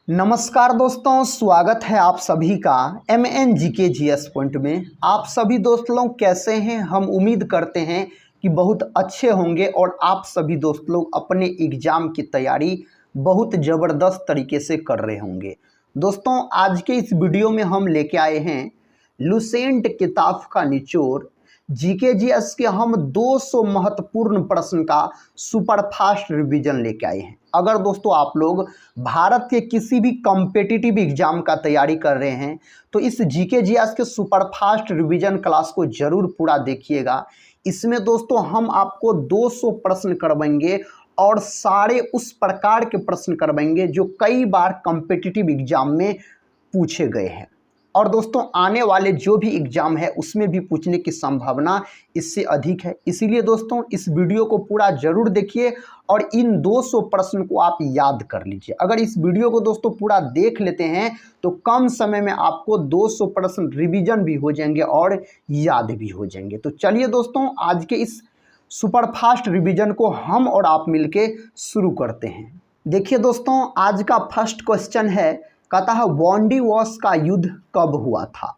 नमस्कार दोस्तों, स्वागत है आप सभी का MNGK GS पॉइंट में। आप सभी दोस्त लोग कैसे हैं? हम उम्मीद करते हैं कि बहुत अच्छे होंगे और आप सभी दोस्त लोग अपने एग्ज़ाम की तैयारी बहुत ज़बरदस्त तरीके से कर रहे होंगे। दोस्तों, आज के इस वीडियो में हम लेके आए हैं लुसेंट किताब का निचोड़ जीके जीएस के हम 200 महत्वपूर्ण प्रश्न का सुपरफास्ट रिवीजन लेके आए हैं। अगर दोस्तों आप लोग भारत के किसी भी कॉम्पिटिटिव एग्जाम का तैयारी कर रहे हैं तो इस जीके जीएस के सुपरफास्ट रिवीजन क्लास को जरूर पूरा देखिएगा। इसमें दोस्तों हम आपको 200 प्रश्न करवाएंगे और सारे उस प्रकार के प्रश्न करवाएंगे जो कई बार कॉम्पिटिटिव एग्जाम में पूछे गए हैं और दोस्तों आने वाले जो भी एग्जाम है उसमें भी पूछने की संभावना इससे अधिक है। इसीलिए दोस्तों इस वीडियो को पूरा जरूर देखिए और इन 200 प्रश्न को आप याद कर लीजिए। अगर इस वीडियो को दोस्तों पूरा देख लेते हैं तो कम समय में आपको 200 प्रश्न रिवीजन भी हो जाएंगे और याद भी हो जाएंगे। तो चलिए दोस्तों आज के इस सुपरफास्ट रिवीजन को हम और आप मिलके शुरू करते हैं। देखिए दोस्तों, आज का फर्स्ट क्वेश्चन है, कहता है वांडीवॉश का युद्ध कब हुआ था?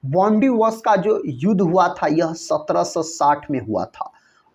वांडीवॉश का जो युद्ध हुआ था यह 1760 में हुआ था।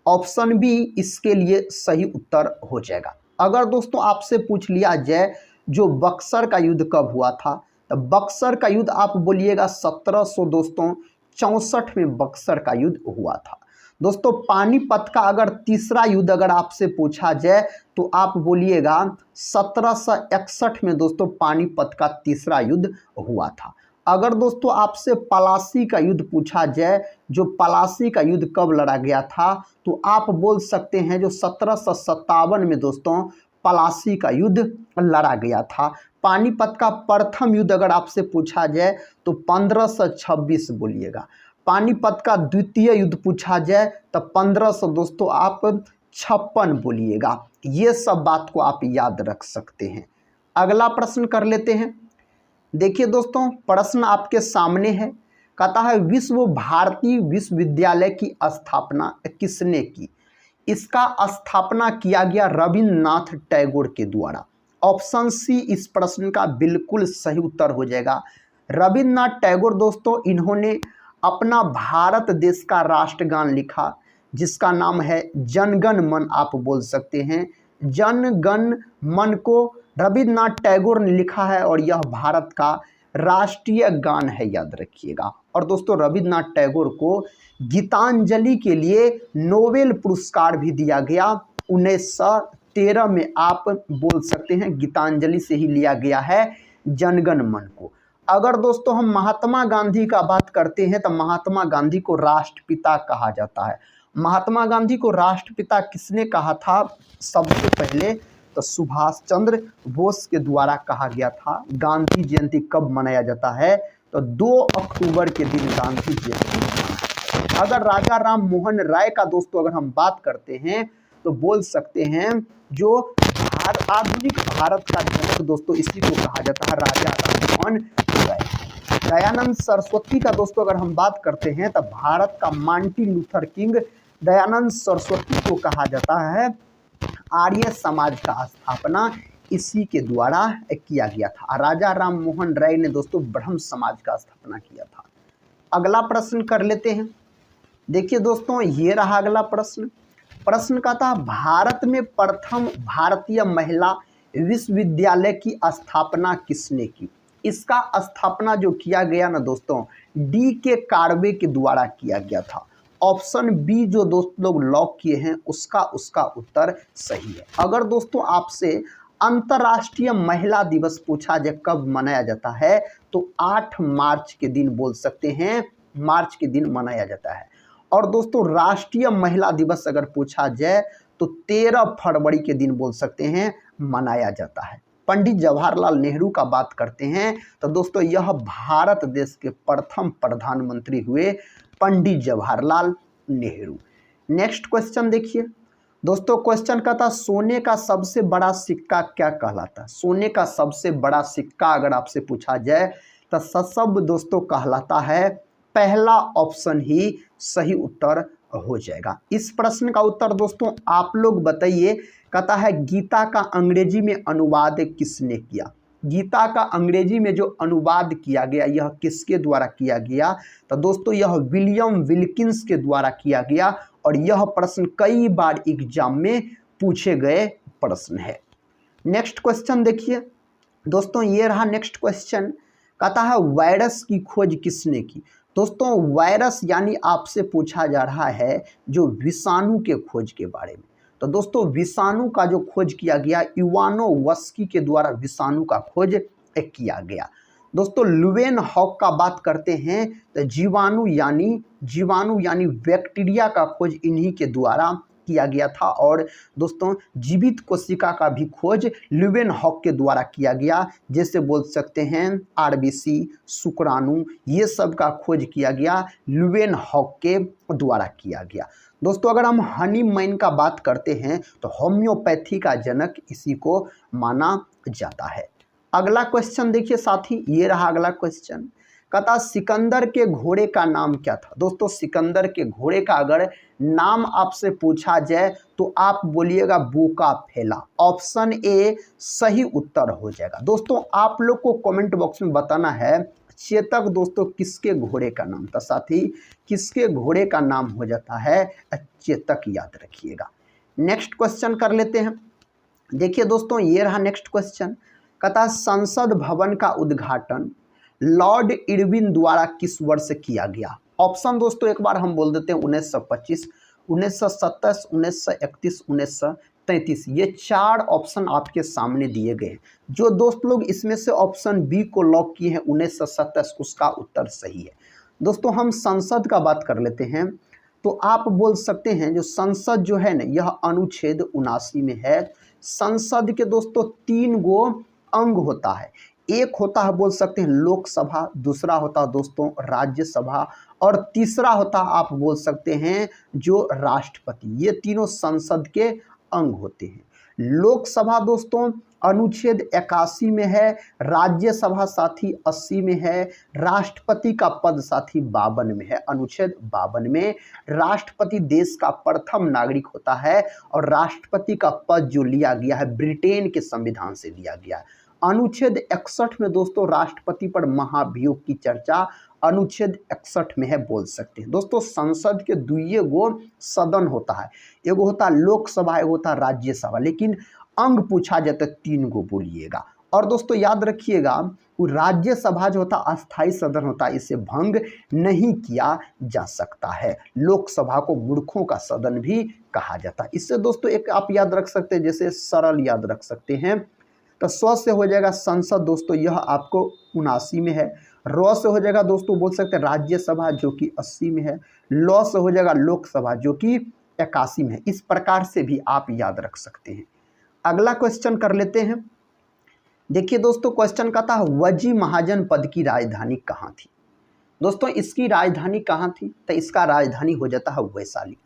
ऑप्शन बी इसके लिए सही उत्तर हो जाएगा। अगर दोस्तों आपसे पूछ लिया जाए जो बक्सर का युद्ध कब हुआ था तो बक्सर का युद्ध आप बोलिएगा 1700 दोस्तों 64 में बक्सर का युद्ध हुआ था। दोस्तों पानीपत का अगर तीसरा युद्ध अगर आपसे पूछा जाए तो आप बोलिएगा 1761 में दोस्तों पानीपत का तीसरा युद्ध हुआ था। अगर दोस्तों आपसे पलासी का युद्ध पूछा जाए, जो पलासी का युद्ध कब लड़ा गया था, तो आप बोल सकते हैं जो 1757 में दोस्तों पलासी का युद्ध लड़ा गया था। पानीपत का प्रथम युद्ध अगर आपसे पूछा जाए तो 1526 बोलिएगा। पानीपत का द्वितीय युद्ध पूछा जाए तो 1500 दोस्तों आप 56 बोलिएगा। ये सब बात को आप याद रख सकते हैं। अगला प्रश्न कर लेते हैं। देखिए दोस्तों प्रश्न आपके सामने है, कहता है विश्व भारती विश्वविद्यालय की स्थापना किसने की? इसका स्थापना किया गया रविन्द्रनाथ टैगोर के द्वारा। ऑप्शन सी इस प्रश्न का बिल्कुल सही उत्तर हो जाएगा। रविन्द्रनाथ टैगोर दोस्तों इन्होंने अपना भारत देश का राष्ट्रगान लिखा जिसका नाम है जनगण मन, आप बोल सकते हैं। जनगण मन को रविन्द्रनाथ टैगोर ने लिखा है और यह भारत का राष्ट्रीय गान है, याद रखिएगा। और दोस्तों रविन्द्रनाथ टैगोर को गीतांजलि के लिए नोबेल पुरस्कार भी दिया गया 1913 में, आप बोल सकते हैं गीतांजलि से ही लिया गया है जनगण मन को। अगर दोस्तों हम महात्मा गांधी का बात करते हैं तो महात्मा गांधी को राष्ट्रपिता कहा जाता है। महात्मा गांधी को राष्ट्रपिता किसने कहा था? सबसे पहले तो सुभाष चंद्र बोस के द्वारा कहा गया था। गांधी जयंती कब मनाया जाता है? तो 2 अक्टूबर के दिन गांधी जयंती। अगर राजा राम मोहन राय का दोस्तों अगर हम बात करते हैं तो बोल सकते हैं जो आधुनिक भारत का जनक दोस्तों इसी को कहा जाता है राजा राम मोहन राय। दयानंद सरस्वती का दोस्तों अगर हम बात करते हैं तो भारत का Martin Luther king Dayanand Saraswati को कहा जाता है। आर्य समाज का स्थापना इसी के द्वारा किया गया था। राजा राम मोहन राय ने दोस्तों ब्रह्म समाज का स्थापना किया था। अगला प्रश्न कर लेते हैं। देखिए दोस्तों ये रहा अगला प्रश्न। प्रश्न का था भारत में प्रथम भारतीय महिला विश्वविद्यालय की स्थापना किसने की? इसका स्थापना जो किया गया ना दोस्तों DK कार्वे के द्वारा किया गया था। ऑप्शन बी जो दोस्त लोग लॉक किए हैं उसका उत्तर सही है। अगर दोस्तों आपसे अंतर्राष्ट्रीय महिला दिवस पूछा जाए कब मनाया जाता है तो 8 मार्च के दिन बोल सकते हैं, मार्च के दिन मनाया जाता है। और दोस्तों राष्ट्रीय महिला दिवस अगर पूछा जाए तो 13 फरवरी के दिन बोल सकते हैं मनाया जाता है। पंडित जवाहरलाल नेहरू का बात करते हैं तो दोस्तों यह भारत देश के प्रथम प्रधानमंत्री हुए पंडित जवाहरलाल नेहरू। नेक्स्ट क्वेश्चन देखिए दोस्तों, क्वेश्चन का था सोने का सबसे बड़ा सिक्का क्या कहलाता है? सोने का सबसे बड़ा सिक्का अगर आपसे पूछा जाए तो ससब दोस्तों कहलाता है। पहला ऑप्शन ही सही उत्तर हो जाएगा। इस प्रश्न का उत्तर दोस्तों आप लोग बताइए। कहता है गीता का अंग्रेजी में अनुवाद किसने किया? गीता का अंग्रेजी में जो अनुवाद किया गया यह किसके द्वारा किया गया? तो दोस्तों यह विलियम विल्किंस के द्वारा किया गया और यह प्रश्न कई बार एग्जाम में पूछे गए प्रश्न है। नेक्स्ट क्वेश्चन देखिए दोस्तों, ये रहा नेक्स्ट क्वेश्चन। कहता है वायरस की खोज किसने की? दोस्तों वायरस यानी आपसे पूछा जा रहा है जो विषाणु के खोज के बारे में। तो दोस्तों विषाणु का जो खोज किया गया इवानोवस्की के द्वारा विषाणु का खोज किया गया। दोस्तों लुवेन हॉक का बात करते हैं तो जीवाणु यानी बैक्टीरिया का खोज इन्हीं के द्वारा किया गया था। और दोस्तों जीवित कोशिका का भी खोज लुवेन हॉक के द्वारा किया गया, जैसे बोल सकते हैं आरबीसी, शुक्राणु, ये सब का खोज किया गया लुवेन हॉक के द्वारा किया गया। दोस्तों अगर हम हनीमैन का बात करते हैं तो होम्योपैथी का जनक इसी को माना जाता है। अगला क्वेश्चन देखिए साथी, ये रहा अगला क्वेश्चन। कहता सिकंदर के घोड़े का नाम क्या था? दोस्तों सिकंदर के घोड़े का अगर नाम आपसे पूछा जाए तो आप बोलिएगा बोका फेला। ऑप्शन ए सही उत्तर हो जाएगा। दोस्तों आप लोग को कमेंट बॉक्स में बताना है चेतक दोस्तों किसके घोड़े का नाम था? साथी किसके घोड़े का नाम हो जाता है? चेतक, याद रखिएगा। नेक्स्ट क्वेश्चन कर लेते हैं। देखिए दोस्तों ये रहा नेक्स्ट क्वेश्चन। कहता संसद भवन का उद्घाटन लॉर्ड इरविन द्वारा किस वर्ष किया गया? ऑप्शन दोस्तों एक बार हम बोल देते हैं 1925, 1927, 1931, 1933। ये 4 ऑप्शन आपके सामने दिए गए हैं। जो दोस्त लोग इसमें से ऑप्शन बी को लॉक किए हैं 1927, उसका उत्तर सही है। दोस्तों हम संसद का बात कर लेते हैं तो आप बोल सकते हैं जो संसद जो है ना यह अनुच्छेद 79 में है। संसद के दोस्तों 3 गो अंग होता है। एक होता है बोल सकते हैं लोकसभा, दूसरा होता है दोस्तों राज्यसभा और तीसरा होता है आप बोल सकते हैं जो राष्ट्रपति। ये तीनों संसद के अंग होते हैं। लोकसभा दोस्तों अनुच्छेद 81 में है, राज्यसभा साथी 80 में है, राष्ट्रपति का पद साथी 52 में है। अनुच्छेद 52 में राष्ट्रपति देश का प्रथम नागरिक होता है और राष्ट्रपति का पद जो लिया गया है ब्रिटेन के संविधान से लिया गया है। अनुच्छेद 61 में दोस्तों राष्ट्रपति पर महाभियोग की चर्चा अनुच्छेद 61 में है बोल सकते हैं। दोस्तों संसद के 2 गो सदन होता है, एगो होता है लोकसभा, एगो होता है राज्यसभा, लेकिन अंग पूछा जाए तो 3 गो बोलिएगा। और दोस्तों याद रखिएगा वो राज्यसभा जो होता है अस्थायी सदन होता है, इसे भंग नहीं किया जा सकता है। लोकसभा को मूर्खों का सदन भी कहा जाता है। इससे दोस्तों एक आप याद रख सकते हैं, जैसे सरल याद रख सकते हैं तो स्व से हो जाएगा संसद दोस्तों, यह आपको 79 में है। र से हो जाएगा दोस्तों बोल सकते हैं राज्यसभा जो कि 80 में है। ल से हो जाएगा लोकसभा जो कि 81 में है। इस प्रकार से भी आप याद रख सकते हैं। अगला क्वेश्चन कर लेते हैं। देखिए दोस्तों क्वेश्चन कहता है वजी महाजन पद की राजधानी कहाँ थी? दोस्तों इसकी राजधानी कहाँ थी? तो इसका राजधानी हो जाता है वैशाली।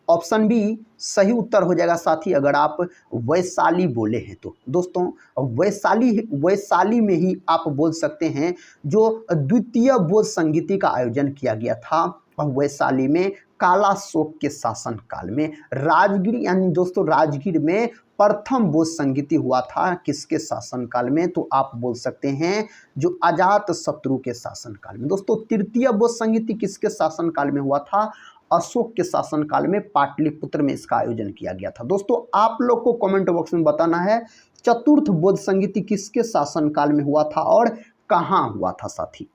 ऑप्शन बी सही उत्तर हो जाएगा साथी अगर आप वैशाली बोले हैं तो। दोस्तों वैशाली में ही आप बोल सकते हैं जो द्वितीय बोध संगीति का आयोजन किया गया था और वैशाली में काला शोक के शासन काल में। राजगीर यानी दोस्तों राजगीर में प्रथम बोध संगीति हुआ था किसके शासन काल में? तो आप बोल सकते हैं जो अजात शत्रु के शासन काल में। दोस्तों तृतीय बोध संगीति किसके शासन काल में हुआ था? अशोक के शासन काल में पाटलिपुत्र में इसका आयोजन किया गया था। दोस्तों आप लोग को कमेंट बॉक्स में बताना है चतुर्थ बोध संगीति किसके शासन काल में हुआ था और कहाँ हुआ था साथी।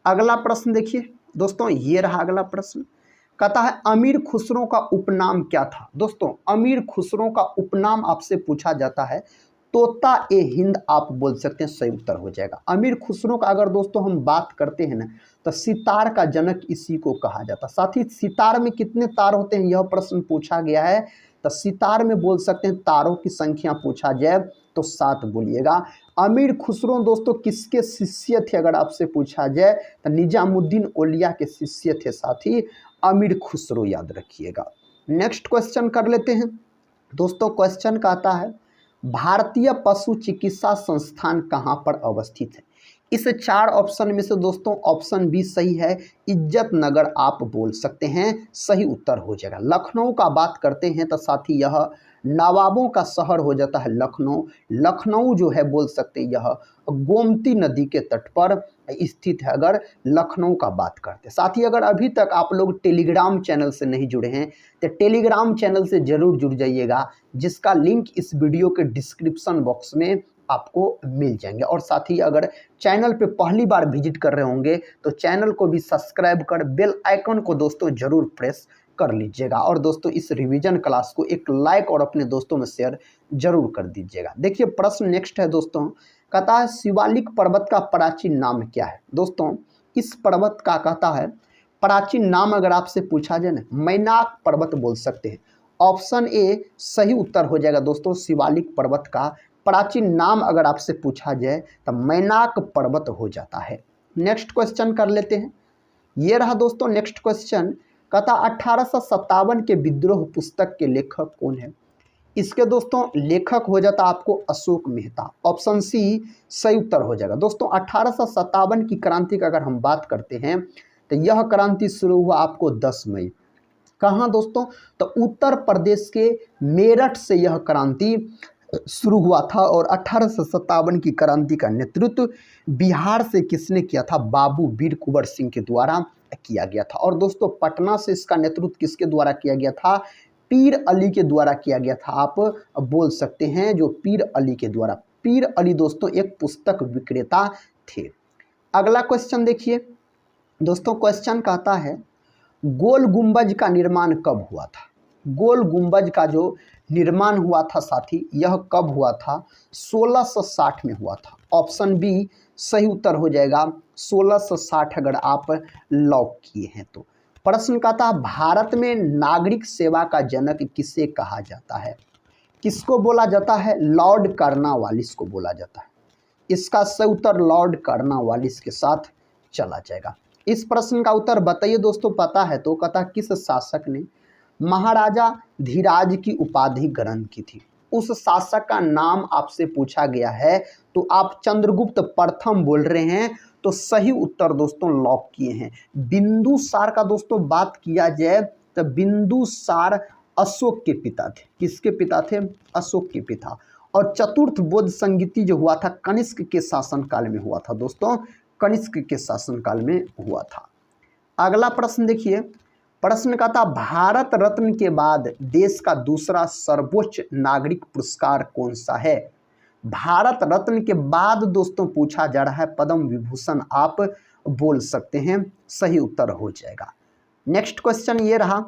अगला प्रश्न देखिए दोस्तों, ये रहा अगला प्रश्न। कहता है अमीर खुसरो का उपनाम क्या था? दोस्तों अमीर खुसरो का उपनाम आपसे पूछा जाता है तोता ए हिंद, आप बोल सकते हैं सही उत्तर हो जाएगा। अमीर खुसरो का अगर दोस्तों हम बात करते हैं ना तो सितार का जनक इसी को कहा जाता। साथ ही सितार में कितने तार होते हैं यह प्रश्न पूछा गया है। तो सितार में बोल सकते हैं तारों की संख्या पूछा जाए तो 7 बोलिएगा। अमीर खुसरो दोस्तों किसके शिष्य थे अगर आपसे पूछा जाए तो निजामुद्दीन औलिया के शिष्य थे साथी अमीर खुसरो, याद रखिएगा। नेक्स्ट क्वेश्चन कर लेते हैं दोस्तों। क्वेश्चन कहता है भारतीय पशु चिकित्सा संस्थान कहाँ पर अवस्थित है? इस 4 ऑप्शन में से दोस्तों ऑप्शन बी सही है, इज्जत नगर आप बोल सकते हैं, सही उत्तर हो जाएगा। लखनऊ का बात करते हैं तो साथी यह नवाबों का शहर हो जाता है लखनऊ। लखनऊ जो है बोल सकते हैं यह गोमती नदी के तट पर स्थित है, अगर लखनऊ का बात करते हैं। साथ ही अगर अभी तक आप लोग टेलीग्राम चैनल से नहीं जुड़े हैं तो टेलीग्राम चैनल से जरूर जुड़ जाइएगा, जिसका लिंक इस वीडियो के डिस्क्रिप्शन बॉक्स में आपको मिल जाएंगे। और साथ ही अगर चैनल पे पहली बार विजिट कर रहे होंगे तो चैनल को भी सब्सक्राइब कर बेल आइकन को दोस्तों जरूर प्रेस कर लीजिएगा। और दोस्तों इस रिवीजन क्लास को एक लाइक और अपने दोस्तों में शेयर जरूर कर दीजिएगा। देखिए प्रश्न नेक्स्ट है दोस्तों, कहता है शिवालिक पर्वत का प्राचीन नाम क्या है। दोस्तों इस पर्वत का कहता है प्राचीन नाम अगर आपसे पूछा जाए ना, मैनाक पर्वत बोल सकते हैं। ऑप्शन ए सही उत्तर हो जाएगा दोस्तों। शिवालिक पर्वत का प्राचीन नाम अगर आपसे पूछा जाए तो मैनाक पर्वत हो जाता है। नेक्स्ट क्वेश्चन कर लेते हैं। ये रहा दोस्तों नेक्स्ट क्वेश्चन, कहता 1857 के विद्रोह पुस्तक के लेखक कौन है। इसके दोस्तों लेखक हो जाता आपको अशोक मेहता। ऑप्शन सी सही उत्तर हो जाएगा। दोस्तों 1857 की क्रांति का अगर हम बात करते हैं तो यह क्रांति शुरू हुआ आपको 10 मई। कहाँ दोस्तों, तो उत्तर प्रदेश के मेरठ से यह क्रांति शुरू हुआ था। और 1857 की क्रांति का नेतृत्व बिहार से किसने किया था, बाबू वीर कुंवर सिंह के द्वारा किया गया था। और दोस्तों पटना से इसका नेतृत्व किसके द्वारा किया गया था, पीर अली के द्वारा किया गया था। आप बोल सकते हैं जो पीर अली के द्वारा। पीर अली दोस्तों एक पुस्तक विक्रेता थे। अगला क्वेश्चन देखिए दोस्तों, क्वेश्चन कहता है गोल गुंबज का निर्माण कब हुआ था। गोल गुंबज का जो निर्माण हुआ था साथी, यह कब हुआ था, 1660 में हुआ था। ऑप्शन बी सही उत्तर हो जाएगा 1660 अगर आप लॉक किए हैं तो। प्रश्न का था भारत में नागरिक सेवा का जनक किसे कहा जाता है। किसको बोला जाता है, लॉर्ड कार्नवालिस को बोला जाता है। इसका सही उत्तर लॉर्ड कार्नवालिस के साथ चला जाएगा। इस प्रश्न का उत्तर बताइए दोस्तों, पता है तो। कहता किस शासक ने महाराजा धीराज की उपाधि ग्रहण की थी। उस शासक का नाम आपसे पूछा गया है तो आप चंद्रगुप्त प्रथम बोल रहे हैं, तो सही उत्तर दोस्तों लॉक किए हैं। बिंदुसार का दोस्तों बात किया जाए तो बिंदुसार अशोक के पिता थे। किसके पिता थे, अशोक के पिता। और चतुर्थ बौद्ध संगीति जो हुआ था कनिष्क के शासनकाल में हुआ था दोस्तों, कनिष्क के शासनकाल में हुआ था। अगला प्रश्न देखिए, प्रश्न का था भारत रत्न के बाद देश का दूसरा सर्वोच्च नागरिक पुरस्कार कौन सा है। भारत रत्न के बाद दोस्तों पूछा जा रहा है पद्म विभूषण आप बोल सकते हैं, सही उत्तर हो जाएगा। नेक्स्ट क्वेश्चन ये रहा,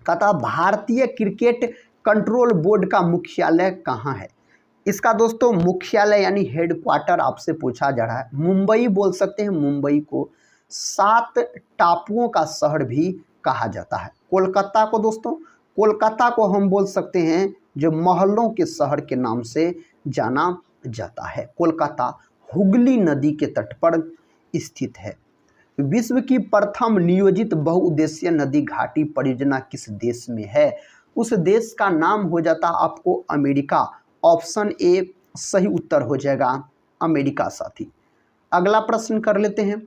कहता भारतीय क्रिकेट कंट्रोल बोर्ड का मुख्यालय कहाँ है। इसका दोस्तों मुख्यालय यानी हेडक्वार्टर आपसे पूछा जा रहा है, मुंबई बोल सकते हैं। मुंबई को 7 टापुओं का शहर भी कहा जाता है। कोलकाता को दोस्तों, कोलकाता को हम बोल सकते हैं जो महलों के शहर के नाम से जाना जाता है। कोलकाता हुगली नदी के तट पर स्थित है। विश्व की प्रथम नियोजित बहुउद्देशीय नदी घाटी परियोजना किस देश में है। उस देश का नाम हो जाता आपको अमेरिका। ऑप्शन ए सही उत्तर हो जाएगा अमेरिका साथी। अगला प्रश्न कर लेते हैं।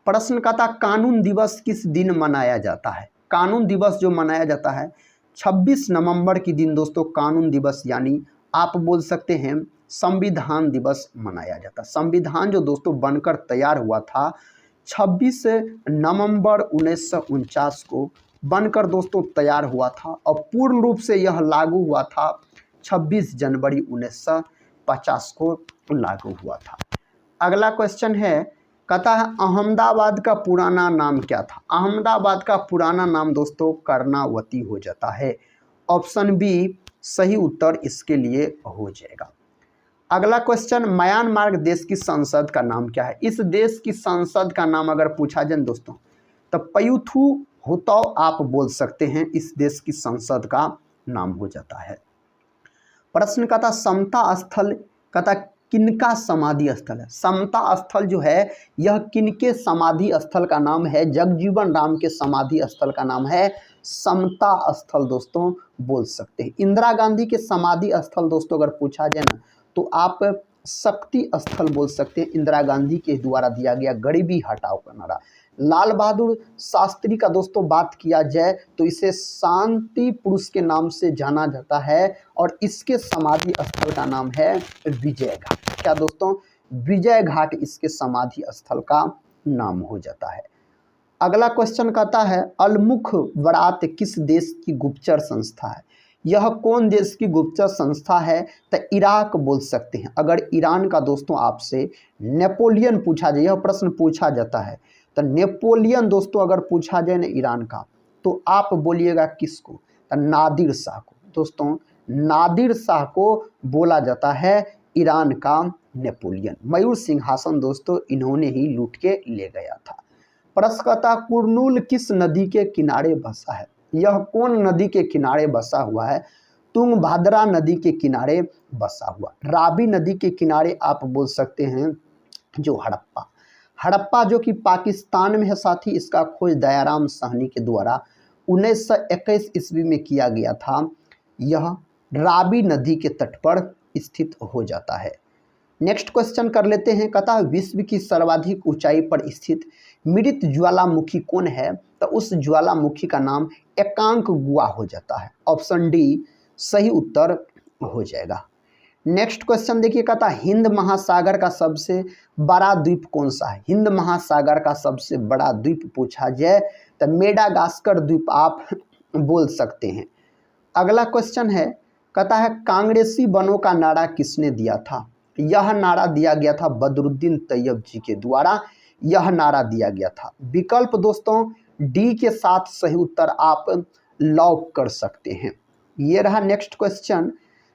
प्रश्न का था कानून दिवस किस दिन मनाया जाता है। कानून दिवस जो मनाया जाता है 26 नवंबर के दिन दोस्तों कानून दिवस यानी आप बोल सकते हैं संविधान दिवस मनाया जाता है। संविधान जो दोस्तों बनकर तैयार हुआ था 26 नवंबर 1949 को बनकर दोस्तों तैयार हुआ था और पूर्ण रूप से यह लागू हुआ था 26 जनवरी 1950 को लागू हुआ था। अगला क्वेश्चन है, कहता है अहमदाबाद का पुराना नाम क्या था। अहमदाबाद का पुराना नाम दोस्तों कर्णावती हो जाता है। ऑप्शन बी सही उत्तर इसके लिए हो जाएगा। अगला क्वेश्चन, म्यांमार देश की संसद का नाम क्या है। इस देश की संसद का नाम अगर पूछा जाए दोस्तों तो पयुथु हुताओ आप बोल सकते हैं, इस देश की संसद का नाम हो जाता है। प्रश्न का था समता स्थल का किनका समाधि स्थल है। समता स्थल जो है यह किनके समाधि स्थल का नाम है। जगजीवन राम के समाधि स्थल का नाम है समता स्थल दोस्तों बोल सकते हैं। इंदिरा गांधी के समाधि स्थल दोस्तों अगर पूछा जाए ना तो आप शक्ति स्थल बोल सकते हैं, इंदिरा गांधी के द्वारा दिया गया गरीबी हटाओ का नारा। लाल बहादुर शास्त्री का दोस्तों बात किया जाए तो इसे शांति पुरुष के नाम से जाना जाता है और इसके समाधि स्थल का नाम है विजय घाट। क्या दोस्तों? विजय घाट इसके समाधि स्थल का नाम हो जाता है। अगला क्वेश्चन कहता है अलमुख वरात किस देश की गुप्तचर संस्था है? यह कौन देश की गुप्तचर संस्था है? तो इराक बोल सकते हैं। अगर ईरान का दोस्तों आपसे नेपोलियन पूछा जाए, यह प्रश्न पूछा जाता है, तो नेपोलियन दोस्तों अगर पूछा जाए ना ईरान का, तो आप बोलिएगा किसको? तो नादिर शाह को। दोस्तों नादिर शाह को बोला जाता है ईरान का नेपोलियन। मयूर सिंहासन दोस्तों इन्होंने ही लूट के ले गया था। प्रश्न कहता कुरनूल किस नदी के किनारे बसा है? यह कौन नदी के किनारे बसा हुआ है? तुंगभद्रा नदी के किनारे बसा हुआ। रावी नदी के किनारे आप बोल सकते हैं जो हड़प्पा। हड़प्पा जो कि पाकिस्तान में है साथी, इसका खोज दयाराम साहनी के द्वारा 1921 ईस्वी में किया गया था। यह रावी नदी के तट पर स्थित हो जाता है। नेक्स्ट क्वेश्चन कर लेते हैं। कहता विश्व की सर्वाधिक ऊंचाई पर स्थित मृत ज्वालामुखी कौन है? तो उस ज्वालामुखी का नाम एकांक गुआ हो जाता है। ऑप्शन डी सही उत्तर हो जाएगा। नेक्स्ट क्वेश्चन देखिए, कहता हिंद महासागर का सबसे बड़ा द्वीप कौन सा है? हिंद महासागर का सबसे बड़ा द्वीप पूछा जाए तो मेडागास्कर द्वीप आप बोल सकते हैं। अगला क्वेश्चन है, कहता है कांग्रेसी बनों का नारा किसने दिया था? यह नारा दिया गया था बदरुद्दीन तैयब जी के द्वारा यह नारा दिया गया था। विकल्प दोस्तों डी के साथ सही उत्तर आप लॉक कर सकते हैं। ये रहा नेक्स्ट क्वेश्चन।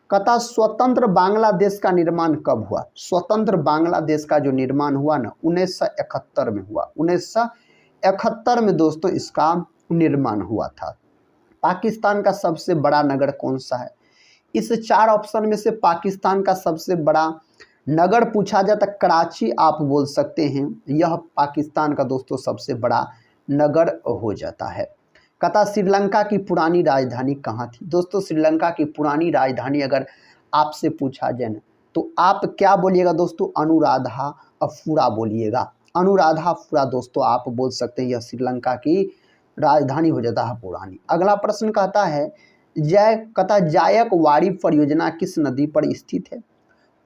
कहता स्वतंत्र बांग्लादेश का निर्माण कब हुआ? स्वतंत्र बांग्लादेश का जो निर्माण हुआ ना 1971 में हुआ। 1971 में दोस्तों इसका निर्माण हुआ था। पाकिस्तान का सबसे बड़ा नगर कौन सा है? इस 4 ऑप्शन में से पाकिस्तान का सबसे बड़ा नगर पूछा जाए तो कराची आप बोल सकते हैं। यह पाकिस्तान का दोस्तों सबसे बड़ा नगर हो जाता है। कहता श्रीलंका की पुरानी राजधानी कहाँ थी? दोस्तों श्रीलंका की पुरानी राजधानी अगर आपसे पूछा जाए ना तो आप क्या बोलिएगा दोस्तों? अनुराधापुरा बोलिएगा। अनुराधापुरा दोस्तों आप बोल सकते हैं, यह श्रीलंका की राजधानी हो जाता है पुरानी। अगला प्रश्न कहता है जायकवाड़ी परियोजना किस नदी पर स्थित है?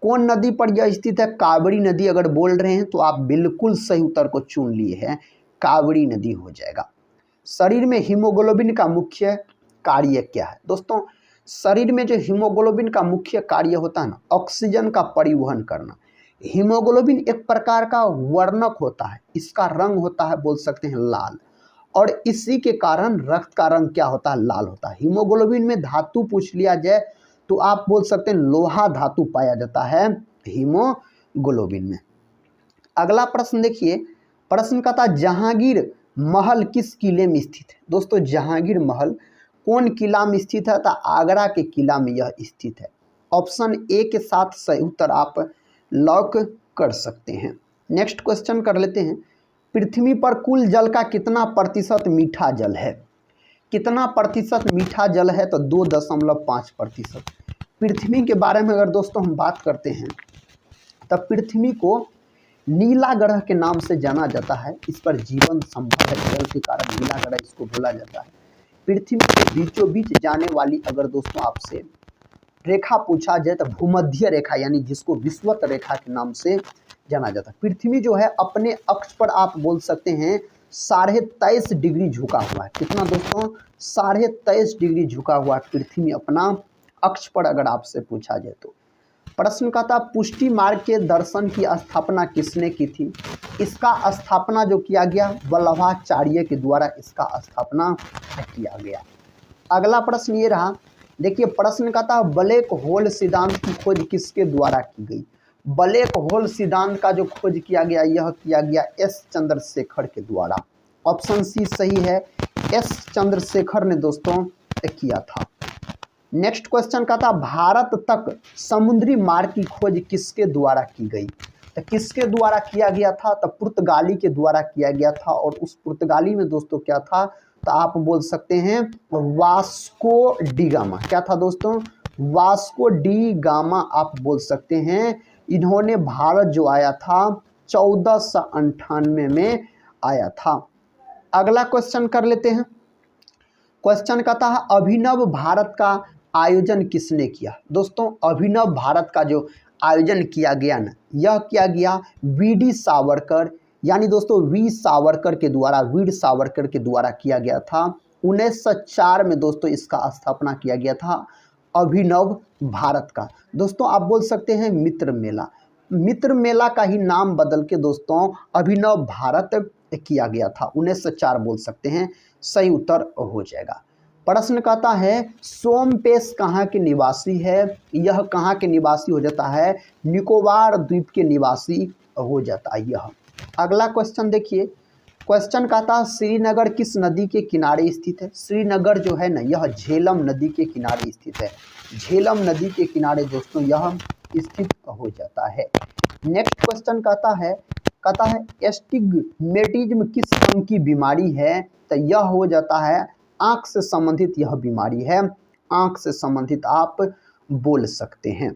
कौन नदी पर यह स्थित है? कावेरी नदी अगर बोल रहे हैं तो आप बिल्कुल सही उत्तर को चुन लिए हैं, कावेरी नदी हो जाएगा। शरीर में हीमोग्लोबिन का मुख्य कार्य क्या है? दोस्तों शरीर में जो हीमोग्लोबिन का मुख्य कार्य होता है ना, ऑक्सीजन का परिवहन करना। हीमोग्लोबिन एक प्रकार का वर्णक होता है, इसका रंग होता है बोल सकते हैं लाल, और इसी के कारण रक्त का रंग क्या होता है? लाल होता है। हीमोग्लोबिन में धातु पूछ लिया जाए तो आप बोल सकते हैं लोहा धातु पाया जाता है हीमोग्लोबिन में। अगला प्रश्न देखिए, प्रश्न का था जहांगीर महल किस किले में स्थित है? दोस्तों जहांगीर महल कौन किला में स्थित है? तो आगरा के किला में यह स्थित है। ऑप्शन ए के साथ सही उत्तर आप लॉक कर सकते हैं। नेक्स्ट क्वेश्चन कर लेते हैं। पृथ्वी पर कुल जल का कितना प्रतिशत मीठा जल है? कितना प्रतिशत मीठा जल है? तो 2.5%। पृथ्वी के बारे में अगर दोस्तों हम बात करते हैं तब पृथ्वी को नीला ग्रह के नाम से जाना जाता है। इस पर जीवन संभव है, जल के कारण नीला ग्रह इसको बोला जाता है। पृथ्वी के बीचों बीच जाने वाली अगर दोस्तों आपसे रेखा पूछा जाए तो भूमध्य रेखा, यानी जिसको विषुवत रेखा के नाम से जाना जाता है। पृथ्वी जो है अपने अक्ष पर आप बोल सकते हैं 23.5 डिग्री झुका हुआ है। कितना दोस्तों? 23.5 डिग्री झुका हुआ पृथ्वी अपना अक्ष पर अगर आपसे पूछा जाए तो। प्रश्न का था पुष्टि मार्ग के दर्शन की स्थापना किसने की थी? इसका स्थापना जो किया गया वल्लभाचार्य के द्वारा इसका स्थापना किया गया। अगला प्रश्न ये रहा, देखिए प्रश्न का था ब्लैक होल सिद्धांत की खोज किसके द्वारा की गई? ब्लैक होल सिद्धांत का जो खोज किया गया यह किया गया एस चंद्रशेखर के द्वारा। ऑप्शन सी सही है, एस चंद्रशेखर ने दोस्तों किया था। नेक्स्ट क्वेश्चन का था भारत तक समुद्री मार्ग की खोज किसके द्वारा की गई? तो किसके द्वारा किया गया था? तो पुर्तगाली के द्वारा किया गया था। और उस पुर्तगाली में दोस्तों क्या था? तो आप बोल सकते हैं वास्को डी गामा। क्या था दोस्तों? वास्को डी गामा आप बोल सकते हैं इन्होंने भारत जो आया था 1498 में आया था। अगला क्वेश्चन कर लेते हैं। क्वेश्चन कहता है अभिनव भारत का आयोजन किसने किया। दोस्तों अभिनव भारत का जो आयोजन किया गया ना, यह किया गया वीडी सावरकर यानी दोस्तों वीर सावरकर के द्वारा किया गया था। 1904 में दोस्तों इसका स्थापना किया गया था अभिनव भारत का। दोस्तों आप बोल सकते हैं मित्र मेला का ही नाम बदल के दोस्तों अभिनव भारत किया गया था। 1904 बोल सकते हैं, सही उत्तर हो जाएगा। प्रश्न कहता है सोमपेश कहाँ के निवासी है। यह कहाँ के निवासी हो जाता है, निकोबार द्वीप के निवासी हो जाता है यह। अगला क्वेश्चन देखिए। क्वेश्चन कहता है श्रीनगर किस नदी के किनारे स्थित है। श्रीनगर जो है ना, यह झेलम नदी के किनारे स्थित है। झेलम नदी के किनारे दोस्तों यह स्थित हो जाता है। नेक्स्ट क्वेश्चन कहता है एस्टिग्मेटिज्म किस अंग की बीमारी है। तो यह हो जाता है आंख से संबंधित यह बीमारी है, आंख से संबंधित आप बोल सकते हैं।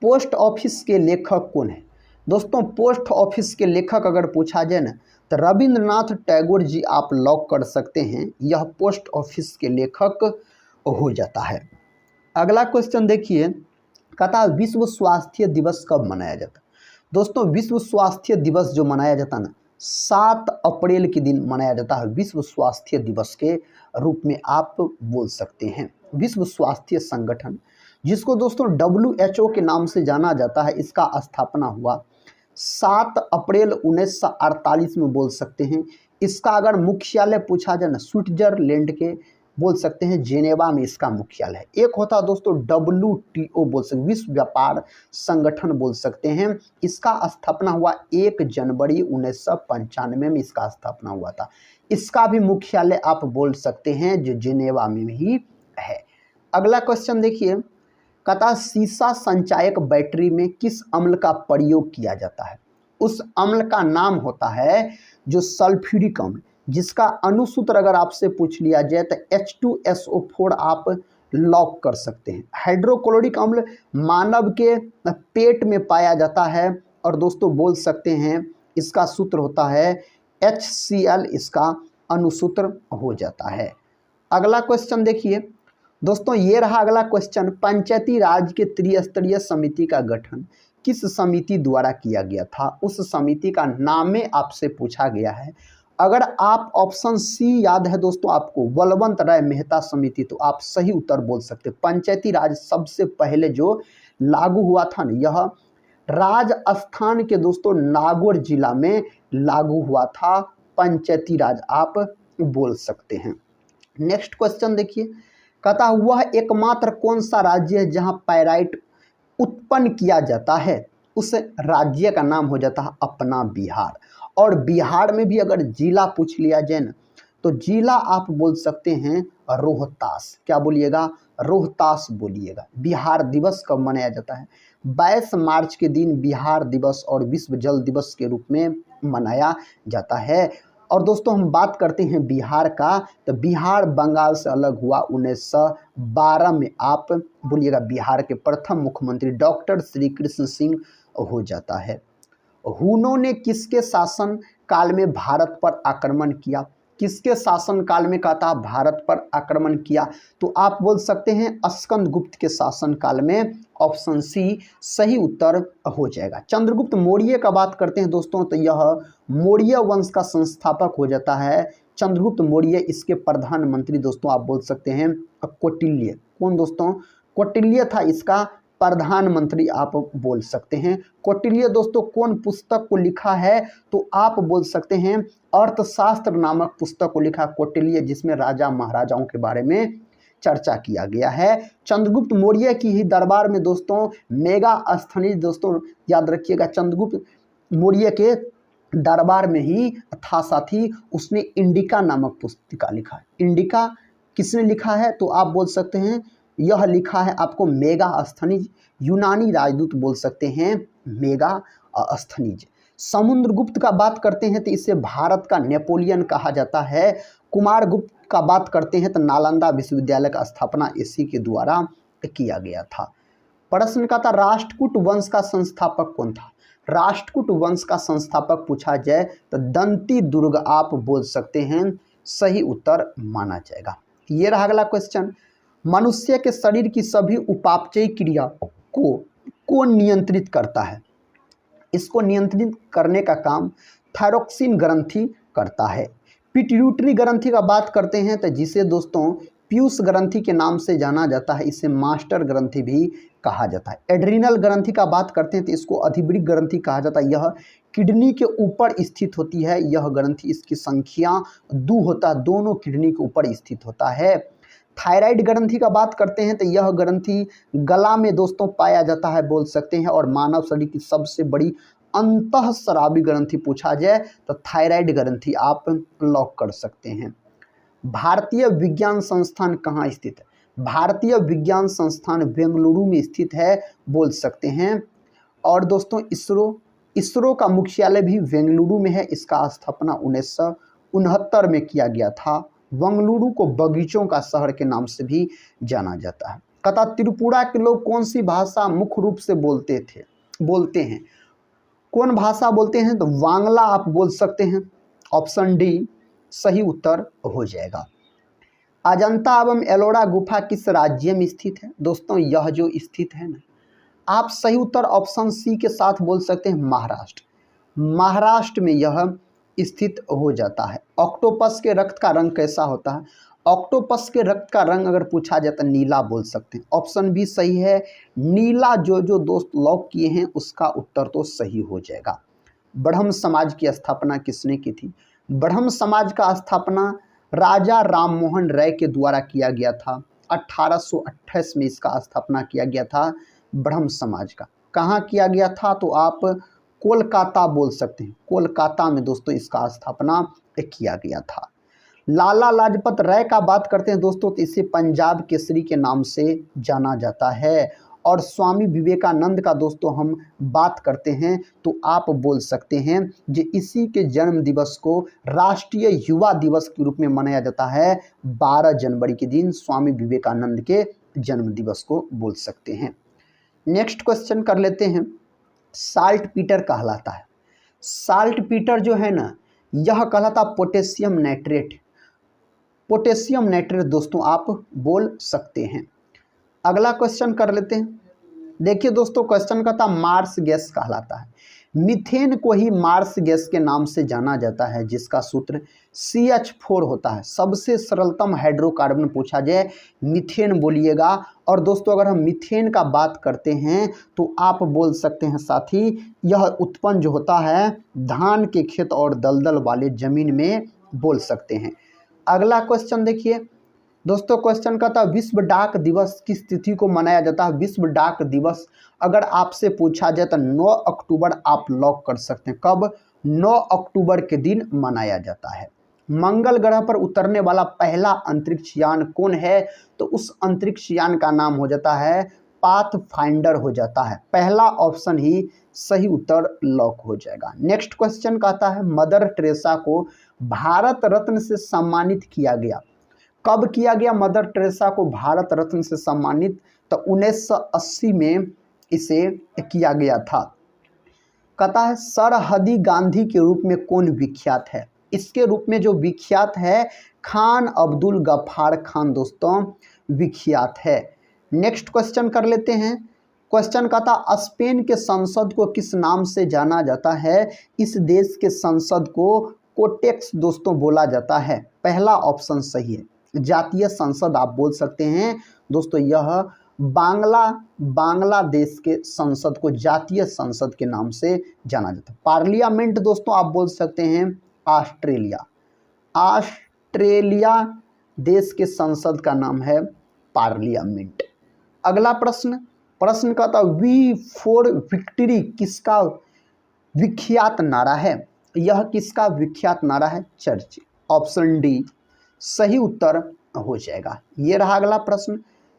पोस्ट ऑफिस के लेखक कौन है। दोस्तों पोस्ट ऑफिस के लेखक अगर पूछा जाए ना, तो रविंद्रनाथ टैगोर जी आप लॉक कर सकते हैं, यह पोस्ट ऑफिस के लेखक हो जाता है। अगला क्वेश्चन देखिए, कहता है विश्व स्वास्थ्य दिवस कब मनाया जाता है। दोस्तों विश्व स्वास्थ्य दिवस जो मनाया जाता है ना, 7 अप्रैल के दिन मनाया जाता है। विश्व स्वास्थ्य दिवस के रूप में आप बोल सकते हैं। विश्व स्वास्थ्य संगठन जिसको दोस्तों WHO के नाम से जाना जाता है, इसका स्थापना हुआ 7 अप्रैल 1948 में बोल सकते हैं। इसका अगर मुख्यालय पूछा जाए ना, स्विट्जरलैंड के बोल सकते हैं जेनेवा में इसका मुख्यालय है। एक होता है दोस्तों WTO बोल सकते, विश्व व्यापार संगठन बोल सकते हैं। इसका स्थापना हुआ 1 जनवरी 1995 में इसका स्थापना हुआ था। इसका भी मुख्यालय आप बोल सकते हैं जो जेनेवा में ही है। अगला क्वेश्चन देखिए, कहता सीसा संचायक बैटरी में किस अम्ल का प्रयोग किया जाता है। उस अम्ल का नाम होता है जो सल्फ्यूरिक अम्ल, जिसका अनुसूत्र अगर आपसे पूछ लिया जाए तो H2SO4 आप लॉक कर सकते हैं। हाइड्रोक्लोरिक अम्ल मानव के पेट में पाया जाता है और दोस्तों बोल सकते हैं इसका सूत्र होता है HCl, इसका अनुसूत्र हो जाता है। अगला क्वेश्चन देखिए दोस्तों, ये रहा अगला क्वेश्चन। पंचायती राज के त्रिस्तरीय समिति का गठन किस समिति द्वारा किया गया था। उस समिति का नाम आपसे पूछा गया है। अगर आप ऑप्शन सी याद है दोस्तों आपको, बलवंत राय मेहता समिति, तो आप सही उत्तर बोल सकते। पंचायती राज सबसे पहले जो लागू हुआ था ना, यह राजस्थान के दोस्तों नागौर जिला में लागू हुआ था। पंचायती राज आप बोल सकते हैं। नेक्स्ट क्वेश्चन देखिए, कहता वह एकमात्र कौन सा राज्य है जहां पैराइट उत्पन्न किया जाता है। उस राज्य का नाम हो जाता है अपना बिहार। और बिहार में भी अगर जिला पूछ लिया जाए ना, तो जिला आप बोल सकते हैं रोहतास। क्या बोलिएगा, रोहतास बोलिएगा। बिहार दिवस कब मनाया जाता है, 22 मार्च के दिन बिहार दिवस और विश्व जल दिवस के रूप में मनाया जाता है। और दोस्तों हम बात करते हैं बिहार का, तो बिहार बंगाल से अलग हुआ 1912 में। आप बोलिएगा बिहार के प्रथम मुख्यमंत्री डॉक्टर श्री कृष्ण सिंह हो जाता है। हुनों ने किसके शासन काल में भारत पर आक्रमण किया। किसके शासन काल में कहता भारत पर आक्रमण किया, तो आप बोल सकते हैं स्कंदगुप्त के शासन काल में। ऑप्शन सी सही उत्तर हो जाएगा। चंद्रगुप्त मौर्य का बात करते हैं दोस्तों, तो यह मौर्य वंश का संस्थापक हो जाता है चंद्रगुप्त मौर्य। इसके प्रधानमंत्री दोस्तों आप बोल सकते हैं कौटिल्य। कौन दोस्तों, कौटिल्य था इसका प्रधानमंत्री आप बोल सकते हैं। कौटिल्य दोस्तों कौन पुस्तक को लिखा है, तो आप बोल सकते हैं अर्थशास्त्र नामक पुस्तक को लिखा कौटिल्य, जिसमें राजा महाराजाओं के बारे में चर्चा किया गया है। चंद्रगुप्त मौर्य की ही दरबार में दोस्तों मेगास्थनीज, दोस्तों याद रखिएगा, चंद्रगुप्त मौर्य के दरबार में ही था साथ ही उसने इंडिका नामक पुस्तिका लिखा। इंडिका किसने लिखा है, तो आप बोल सकते हैं यह लिखा है आपको मेगास्थनीज, यूनानी राजदूत बोल सकते हैं मेगास्थनीज। समुद्रगुप्त का बात करते हैं तो इसे भारत का नेपोलियन कहा जाता है। कुमारगुप्त का बात करते हैं तो नालंदा विश्वविद्यालय का स्थापना इसी के द्वारा किया गया था। प्रश्न का था राष्ट्रकूट वंश का संस्थापक कौन था। राष्ट्रकूट वंश का संस्थापक पूछा जाए तो दंती दुर्ग आप बोल सकते हैं, सही उत्तर माना जाएगा। ये रहा अगला क्वेश्चन, मनुष्य के शरीर की सभी उपापचयी क्रिया को नियंत्रित करता है। इसको नियंत्रित करने का काम थायरोक्सिन ग्रंथि करता है। पिट्यूटरी ग्रंथि का बात करते हैं तो जिसे दोस्तों पीयूष ग्रंथि के नाम से जाना जाता है, इसे मास्टर ग्रंथि भी कहा जाता है। एड्रिनल ग्रंथि का बात करते हैं तो इसको अधिवृक्क ग्रंथि कहा जाता है। यह किडनी के ऊपर स्थित होती है। यह ग्रंथि, इसकी संख्या 2 होता है, दोनों किडनी के ऊपर स्थित होता है। थायराइड ग्रंथि का बात करते हैं तो यह ग्रंथि गला में दोस्तों पाया जाता है बोल सकते हैं, और मानव शरीर की सबसे बड़ी अंतःस्रावी ग्रंथि पूछा जाए तो थायराइड ग्रंथि आप लॉक कर सकते हैं। भारतीय विज्ञान संस्थान कहाँ स्थित है। भारतीय विज्ञान संस्थान बेंगलुरु में स्थित है बोल सकते हैं। और दोस्तों इसरो का मुख्यालय भी बेंगलुरु में है। इसका स्थापना 1969 में किया गया था। बेंगलुरु को बगीचों का शहर के नाम से भी जाना जाता है। कथा त्रिपुरा के लोग कौन सी भाषा मुख्य रूप से बोलते हैं। कौन भाषा बोलते हैं तो वांगला आप बोल सकते हैं। ऑप्शन डी सही उत्तर हो जाएगा। अजंता एवं एलोरा गुफा किस राज्य में स्थित है। दोस्तों यह जो स्थित है ना, आप सही उत्तर ऑप्शन सी के साथ बोल सकते हैं, महाराष्ट्र। महाराष्ट्र में यह स्थित हो जाता है। ऑक्टोपस के रक्त का रंग कैसा होता है। ऑक्टोपस के रक्त का रंग अगर पूछा जाए तो नीला बोल सकते हैं। ऑप्शन भी सही है, नीला। जो दोस्त लॉक किए हैं उसका उत्तर तो सही हो जाएगा। ब्रह्म समाज की स्थापना किसने की थी। ब्रह्म समाज का स्थापना राजा राममोहन राय के द्वारा किया गया था। 1828 में इसका स्थापना किया गया था ब्रह्म समाज का। कहाँ किया गया था तो आप कोलकाता बोल सकते हैं। कोलकाता में दोस्तों इसका स्थापना किया गया था। लाला लाजपत राय का बात करते हैं दोस्तों तो इसे पंजाब केसरी के नाम से जाना जाता है। और स्वामी विवेकानंद का दोस्तों हम बात करते हैं तो आप बोल सकते हैं जो इसी के जन्म दिवस को राष्ट्रीय युवा दिवस के रूप में मनाया जाता है। 12 जनवरी के दिन स्वामी विवेकानंद के जन्म दिवस को बोल सकते हैं। नेक्स्ट क्वेश्चन कर लेते हैं। साल्ट पीटर कहलाता है। साल्ट पीटर जो है ना, यह कहलाता पोटेशियम नाइट्रेट। पोटेशियम नाइट्रेट दोस्तों आप बोल सकते हैं। अगला क्वेश्चन कर लेते हैं। देखिए दोस्तों क्वेश्चन का था मार्स गैस कहलाता है। मीथेन को ही मार्स गैस के नाम से जाना जाता है, जिसका सूत्र CH4 होता है। सबसे सरलतम हाइड्रोकार्बन पूछा जाए मीथेन बोलिएगा। और दोस्तों अगर हम मीथेन का बात करते हैं तो आप बोल सकते हैं साथी, यह उत्पन्न जो होता है धान के खेत और दलदल वाले जमीन में बोल सकते हैं। अगला क्वेश्चन देखिए दोस्तों, क्वेश्चन का था विश्व डाक दिवस किस तिथि को मनाया जाता है। विश्व डाक दिवस अगर आपसे पूछा जाए तो 9 अक्टूबर आप लॉक कर सकते हैं। कब? 9 अक्टूबर के दिन मनाया जाता है। मंगल ग्रह पर उतरने वाला पहला अंतरिक्ष यान कौन है तो उस अंतरिक्ष यान का नाम हो जाता है पाथफाइंडर हो जाता है। पहला ऑप्शन ही सही उत्तर लॉक हो जाएगा। नेक्स्ट क्वेश्चन कहता है मदर टेरेसा को भारत रत्न से सम्मानित किया गया। कब किया गया मदर टेरेसा को भारत रत्न से सम्मानित? तो 1980 में इसे किया गया था। कहता है सरहदी गांधी के रूप में कौन विख्यात है। इसके रूप में जो विख्यात है खान अब्दुल गफ्फार खान दोस्तों विख्यात है। नेक्स्ट क्वेश्चन कर लेते हैं। क्वेश्चन का था स्पेन के संसद को किस नाम से जाना जाता है। इस देश के संसद को कोटेक्स दोस्तों बोला जाता है। पहला ऑप्शन सही है, जातीय संसद आप बोल सकते हैं दोस्तों। यह बांग्लादेश के संसद को जातीय संसद के नाम से जाना जाता है। पार्लियामेंट दोस्तों आप बोल सकते हैं ऑस्ट्रेलिया देश के संसद का नाम है पार्लियामेंट। अगला प्रश्न का था वी फॉर विक्ट्री किसका विख्यात नारा है। यह किसका विख्यात नारा है? चर्चिल। ऑप्शन डी सही उत्तर हो जाएगा। ये रहा अगला प्रश्न।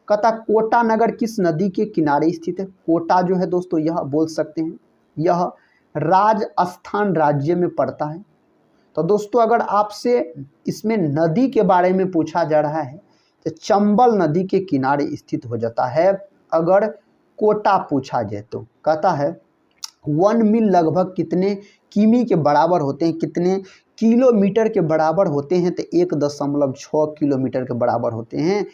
कहता कोटा नगर किस नदी के किनारे स्थित है। कोटा जो है दोस्तों यह बोल सकते हैं यह राजस्थान राज्य में पड़ता है। तो दोस्तों अगर आपसे इसमें नदी के बारे में पूछा जा रहा है तो चंबल नदी के किनारे स्थित हो जाता है। अगर कोटा पूछा जाए तो कहता है 1 मील लगभग कितने किमी के बराबर होते हैं, कितने किलोमीटर के बराबर होते हैं, तो 1.6 किलोमीटर के बराबर होते हैं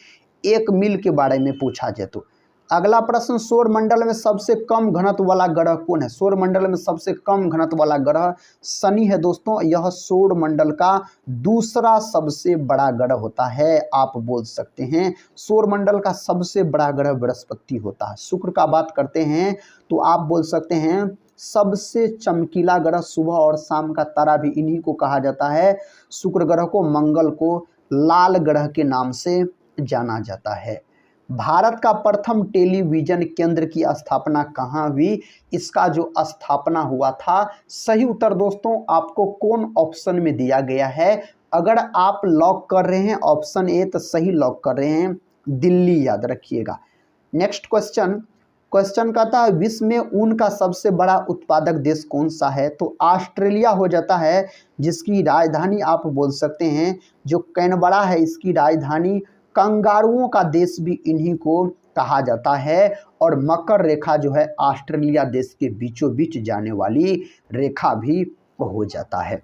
1 मील के बारे में पूछा जाए तो। अगला प्रश्न, सौर मंडल में सबसे कम घनत्व वाला ग्रह कौन है? सौर मंडल में सबसे कम घनत्व वाला ग्रह शनि है दोस्तों। यह सौर मंडल का दूसरा सबसे बड़ा ग्रह होता है। आप बोल सकते हैं सौर मंडल का सबसे बड़ा ग्रह बृहस्पति होता है। शुक्र का बात करते हैं तो आप बोल सकते हैं सबसे चमकीला ग्रह सुबह और शाम का तारा भी इन्हीं को कहा जाता है। शुक्र ग्रह को, मंगल को लाल ग्रह के नाम से जाना जाता है। भारत का प्रथम टेलीविजन केंद्र की स्थापना कहाँ हुई? इसका जो स्थापना हुआ था, सही उत्तर दोस्तों आपको कौन ऑप्शन में दिया गया है? अगर आप लॉक कर रहे हैं ऑप्शन ए तो सही लॉक कर रहे हैं, दिल्ली, याद रखिएगा। नेक्स्ट क्वेश्चन कहता है विश्व में ऊन का सबसे बड़ा उत्पादक देश कौन सा है? तो ऑस्ट्रेलिया हो जाता है, जिसकी राजधानी आप बोल सकते हैं जो कैनबरा है, इसकी राजधानी। कंगारुओं का देश भी इन्हीं को कहा जाता है। और मकर रेखा जो है ऑस्ट्रेलिया देश के बीचों बीच जाने वाली रेखा भी हो जाता है।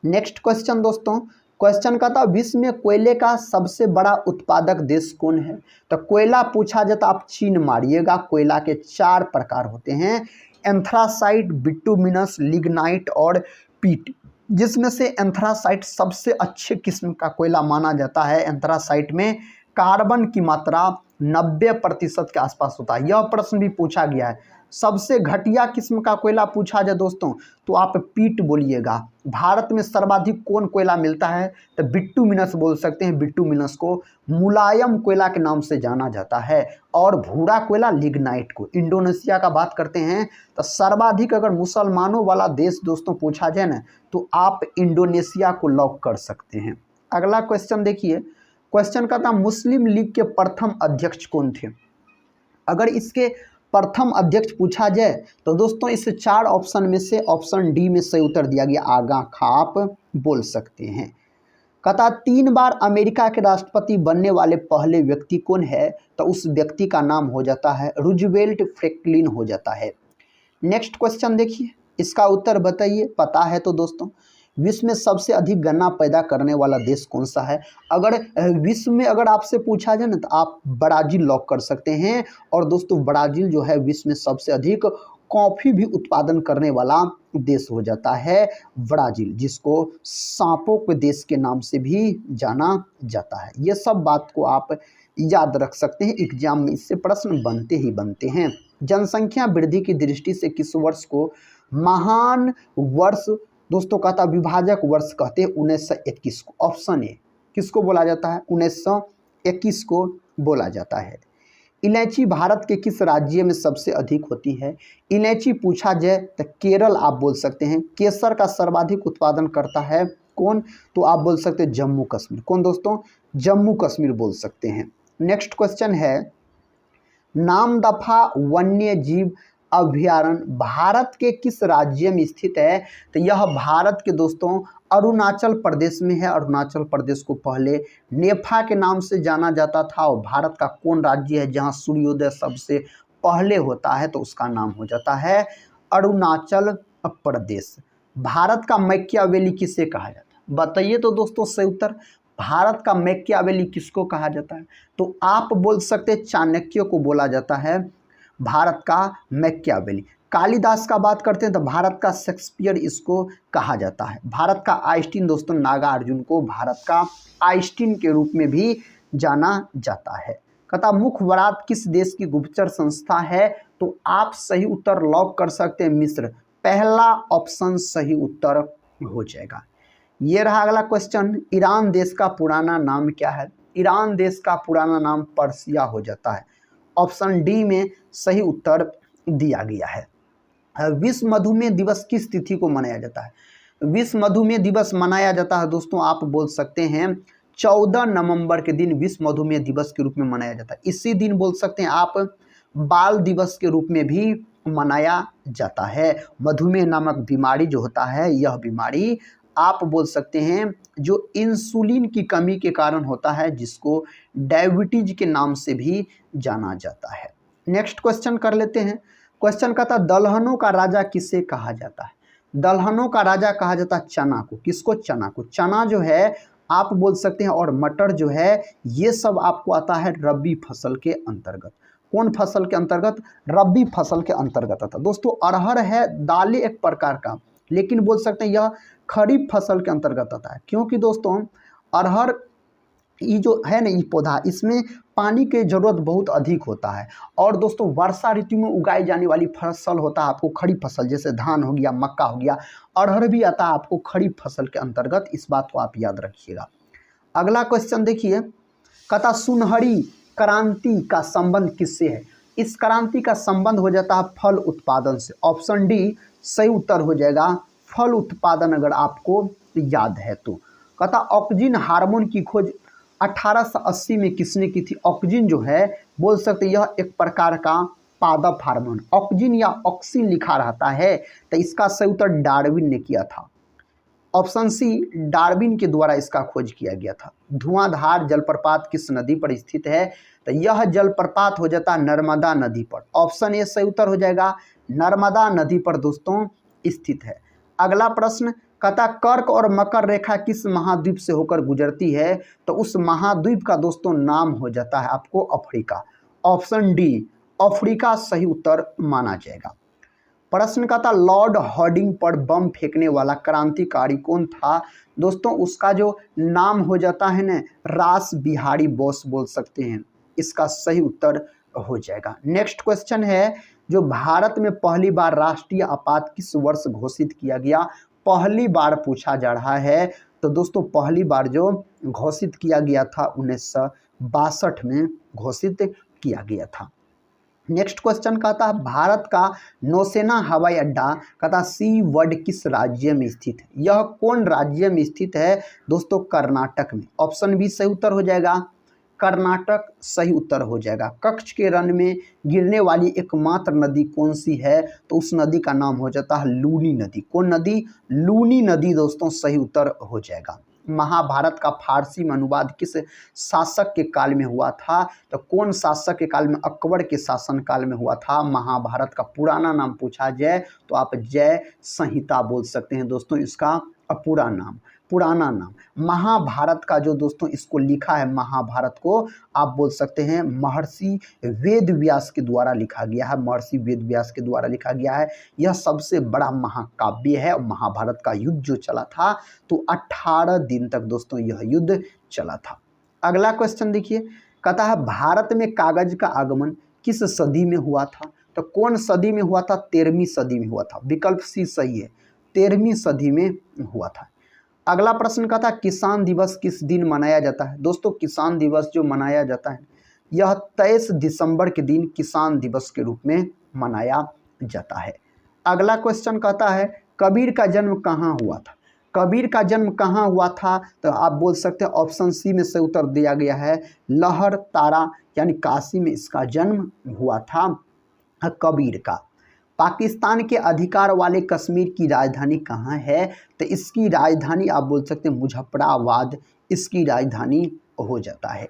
नेक्स्ट क्वेश्चन दोस्तों, क्वेश्चन का था विश्व में कोयले का सबसे बड़ा उत्पादक देश कौन है? तो कोयला पूछा जाता, आप चीन मारिएगा। कोयला के 4 प्रकार होते हैं, एंथ्रासाइट, बिटुमिनस, लिग्नाइट और पीट, जिसमें से एंथ्रासाइट सबसे अच्छे किस्म का कोयला माना जाता है। एंथ्रासाइट में कार्बन की मात्रा 90% के आसपास होता है। यह प्रश्न भी पूछा गया है। सबसे घटिया किस्म का कोयला पूछा जाए दोस्तों तो आप पीट बोलिएगा। भारत में सर्वाधिक कौन कोयला मिलता है? तो बिटुमिनस बोल सकते हैं। बिटुमिनस को मुलायम कोयला के नाम से जाना जाता है। और भूरा कोयला लिग्नाइट को। इंडोनेशिया का बात करते हैं तो सर्वाधिक अगर मुसलमानों वाला देश दोस्तों पूछा जाए ना तो आप इंडोनेशिया को लॉक कर सकते हैं। अगला क्वेश्चन देखिए, क्वेश्चन का था मुस्लिम लीग के प्रथम अध्यक्ष कौन थे? अगर इसके प्रथम अध्यक्ष पूछा जाए तो दोस्तों इस 4 ऑप्शन में से ऑप्शन डी में सही उत्तर दिया गया, आगा खां आप बोल सकते हैं। कहता 3 बार अमेरिका के राष्ट्रपति बनने वाले पहले व्यक्ति कौन है? तो उस व्यक्ति का नाम हो जाता है रूजवेल्ट फ्रैंकलिन हो जाता है। नेक्स्ट क्वेश्चन देखिए, इसका उत्तर बताइए। पता है तो दोस्तों विश्व में सबसे अधिक गन्ना पैदा करने वाला देश कौन सा है? अगर विश्व में अगर आपसे पूछा जाए ना तो आप ब्राज़ील लॉक कर सकते हैं। और दोस्तों ब्राज़ील जो है विश्व में सबसे अधिक कॉफ़ी भी उत्पादन करने वाला देश हो जाता है ब्राज़ील, जिसको सांपों के देश के नाम से भी जाना जाता है। ये सब बात को आप याद रख सकते हैं, एग्जाम में इससे प्रश्न बनते ही बनते हैं। जनसंख्या वृद्धि की दृष्टि से किस वर्ष को महान वर्ष दोस्तों कहता विभाजक वर्ष कहते हैं? 1921 को। ऑप्शन ए किसको बोला जाता है? 1921 को बोला जाता है। इलायची भारत के किस राज्य में सबसे अधिक होती है? इलायची पूछा जाए तो केरल आप बोल सकते हैं। केसर का सर्वाधिक उत्पादन करता है कौन? तो आप बोल सकते हैं जम्मू कश्मीर। कौन दोस्तों? जम्मू कश्मीर बोल सकते हैं। नेक्स्ट क्वेश्चन है नामदफा वन्य जीव अभयारण्य भारत के किस राज्य में स्थित है? तो यह भारत के दोस्तों अरुणाचल प्रदेश में है। अरुणाचल प्रदेश को पहले नेफा के नाम से जाना जाता था। और भारत का कौन राज्य है जहां सूर्योदय सबसे पहले होता है? तो उसका नाम हो जाता है अरुणाचल प्रदेश। भारत का मैकियावेली किसे कहा जाता है? बताइए तो दोस्तों सही उत्तर। भारत का मैकियावेली किसको कहा जाता है? तो आप बोल सकते हैं चाणक्य को बोला जाता है भारत का मैकियावेली। कालिदास का बात करते हैं तो भारत का शेक्सपियर इसको कहा जाता है। भारत का आइंस्टीन दोस्तों नागार्जुन को भारत का आइंस्टीन के रूप में भी जाना जाता है। कहता मुखबरात किस देश की गुप्तचर संस्था है? तो आप सही उत्तर लॉक कर सकते हैं मिस्र। पहला ऑप्शन सही उत्तर हो जाएगा। ये रहा अगला क्वेश्चन, ईरान देश का पुराना नाम क्या है? ईरान देश का पुराना नाम पर्सिया हो जाता है। ऑप्शन डी में सही उत्तर दिया गया है। विश्व मधुमेह दिवस किस तिथि को मनाया जाता है? विश्व मधुमेह दिवस मनाया जाता है दोस्तों आप बोल सकते हैं 14 नवंबर के दिन विश्व मधुमेह दिवस के रूप में मनाया जाता है। इसी दिन बोल सकते हैं आप बाल दिवस के रूप में भी मनाया जाता है। मधुमेह नामक बीमारी जो होता है, यह बीमारी आप बोल सकते हैं जो इंसुलिन की कमी के कारण होता है, जिसको डायबिटीज के नाम से भी जाना जाता है। नेक्स्ट क्वेश्चन कर लेते हैं। क्वेश्चन कहता है दलहनों का राजा किसे कहा जाता है? दलहनों का राजा कहा जाता है चना को। किसको? चना को। चना जो है आप बोल सकते हैं और मटर जो है ये सब आपको आता है रबी फसल के अंतर्गत। कौन फसल के अंतर्गत? रबी फसल के अंतर्गत आता है। दोस्तों अरहर है दालें एक प्रकार का, लेकिन बोल सकते हैं यह खरीफ फसल के अंतर्गत आता है, क्योंकि दोस्तों अरहर ये जो है ना ये पौधा, इसमें पानी की ज़रूरत बहुत अधिक होता है। और दोस्तों वर्षा ऋतु में उगाई जाने वाली फसल होता है आपको खरीफ फसल, जैसे धान हो गया, मक्का हो गया। अरहर भी आता है आपको खरीफ फसल के अंतर्गत, इस बात को आप याद रखिएगा। अगला क्वेश्चन देखिए, कहता सुनहरी क्रांति का संबंध किससे है? इस क्रांति का संबंध हो जाता है फल उत्पादन से। ऑप्शन डी सही उत्तर हो जाएगा, फल उत्पादन, अगर आपको याद है तो। कहता ऑक्सीजन हार्मोन की खोज 1880 में किसने की थी? ऑक्सीजन जो है बोल सकते यह एक प्रकार का पादप हार्मोन, ऑक्सीजन या ऑक्सीन लिखा रहता है, तो इसका सही उत्तर डार्विन ने किया था। ऑप्शन सी डार्विन के द्वारा इसका खोज किया गया था। धुआंधार जलप्रपात किस नदी पर स्थित है? तो यह जलप्रपात हो जाता है नर्मदा नदी पर। ऑप्शन ए सही उत्तर हो जाएगा, नर्मदा नदी पर दोस्तों स्थित है। अगला प्रश्न कहता कर्क और मकर रेखा किस महाद्वीप से होकर गुजरती है? तो उस महाद्वीप का दोस्तों नाम हो जाता है आपको अफ्रीका। ऑप्शन डी अफ्रीका सही उत्तर माना जाएगा। प्रश्न कहता लॉर्ड हार्डिंग पर बम फेंकने वाला क्रांतिकारी कौन था? दोस्तों उसका जो नाम हो जाता है ना रास बिहारी बोस बोल सकते हैं, इसका सही उत्तर हो जाएगा। नेक्स्ट क्वेश्चन है जो भारत में पहली बार राष्ट्रीय आपात किस वर्ष घोषित किया गया? पहली बार पूछा जा रहा है, तो दोस्तों पहली बार जो घोषित किया गया था 1962 में घोषित किया गया था। नेक्स्ट क्वेश्चन कहता है भारत का नौसेना हवाई अड्डा कहता सी वर्ड किस राज्य में स्थित है? यह कौन राज्य में स्थित है? दोस्तों कर्नाटक में। ऑप्शन बी सही उत्तर हो जाएगा, कर्नाटक सही उत्तर हो जाएगा। कच्छ के रण में गिरने वाली एकमात्र नदी कौन सी है? तो उस नदी का नाम हो जाता है लूनी नदी। कौन नदी? लूनी नदी दोस्तों सही उत्तर हो जाएगा। महाभारत का फारसी में अनुवाद किस शासक के काल में हुआ था? तो कौन शासक के काल में? अकबर के शासन काल में हुआ था। महाभारत का पुराना नाम पूछा जाए तो आप जय संहिता बोल सकते हैं दोस्तों, इसका पुराना नाम। महाभारत का जो दोस्तों इसको लिखा है, महाभारत को आप बोल सकते हैं महर्षि वेद व्यास के द्वारा लिखा गया है। महर्षि वेद व्यास के द्वारा लिखा गया है। यह सबसे बड़ा महाकाव्य है। महाभारत का युद्ध जो चला था तो 18 दिन तक दोस्तों यह युद्ध चला था। अगला क्वेश्चन देखिए, कहता है भारत में कागज का आगमन किस सदी में हुआ था? तो कौन सदी में हुआ था? 13वीं सदी में हुआ था। विकल्प सी सही है, 13वीं सदी में हुआ था। अगला प्रश्न का था किसान दिवस किस दिन मनाया जाता है? दोस्तों किसान दिवस जो मनाया जाता है यह 23 दिसंबर के दिन किसान दिवस के रूप में मनाया जाता है। अगला क्वेश्चन कहता है कबीर का जन्म कहाँ हुआ था? कबीर का जन्म कहाँ हुआ था? तो आप बोल सकते हैं ऑप्शन सी में से उत्तर दिया गया है लहर तारा यानी काशी में इसका जन्म हुआ था कबीर का। पाकिस्तान के अधिकार वाले कश्मीर की राजधानी कहाँ है? तो इसकी राजधानी आप बोल सकते हैं मुजफ्फराबाद इसकी राजधानी हो जाता है।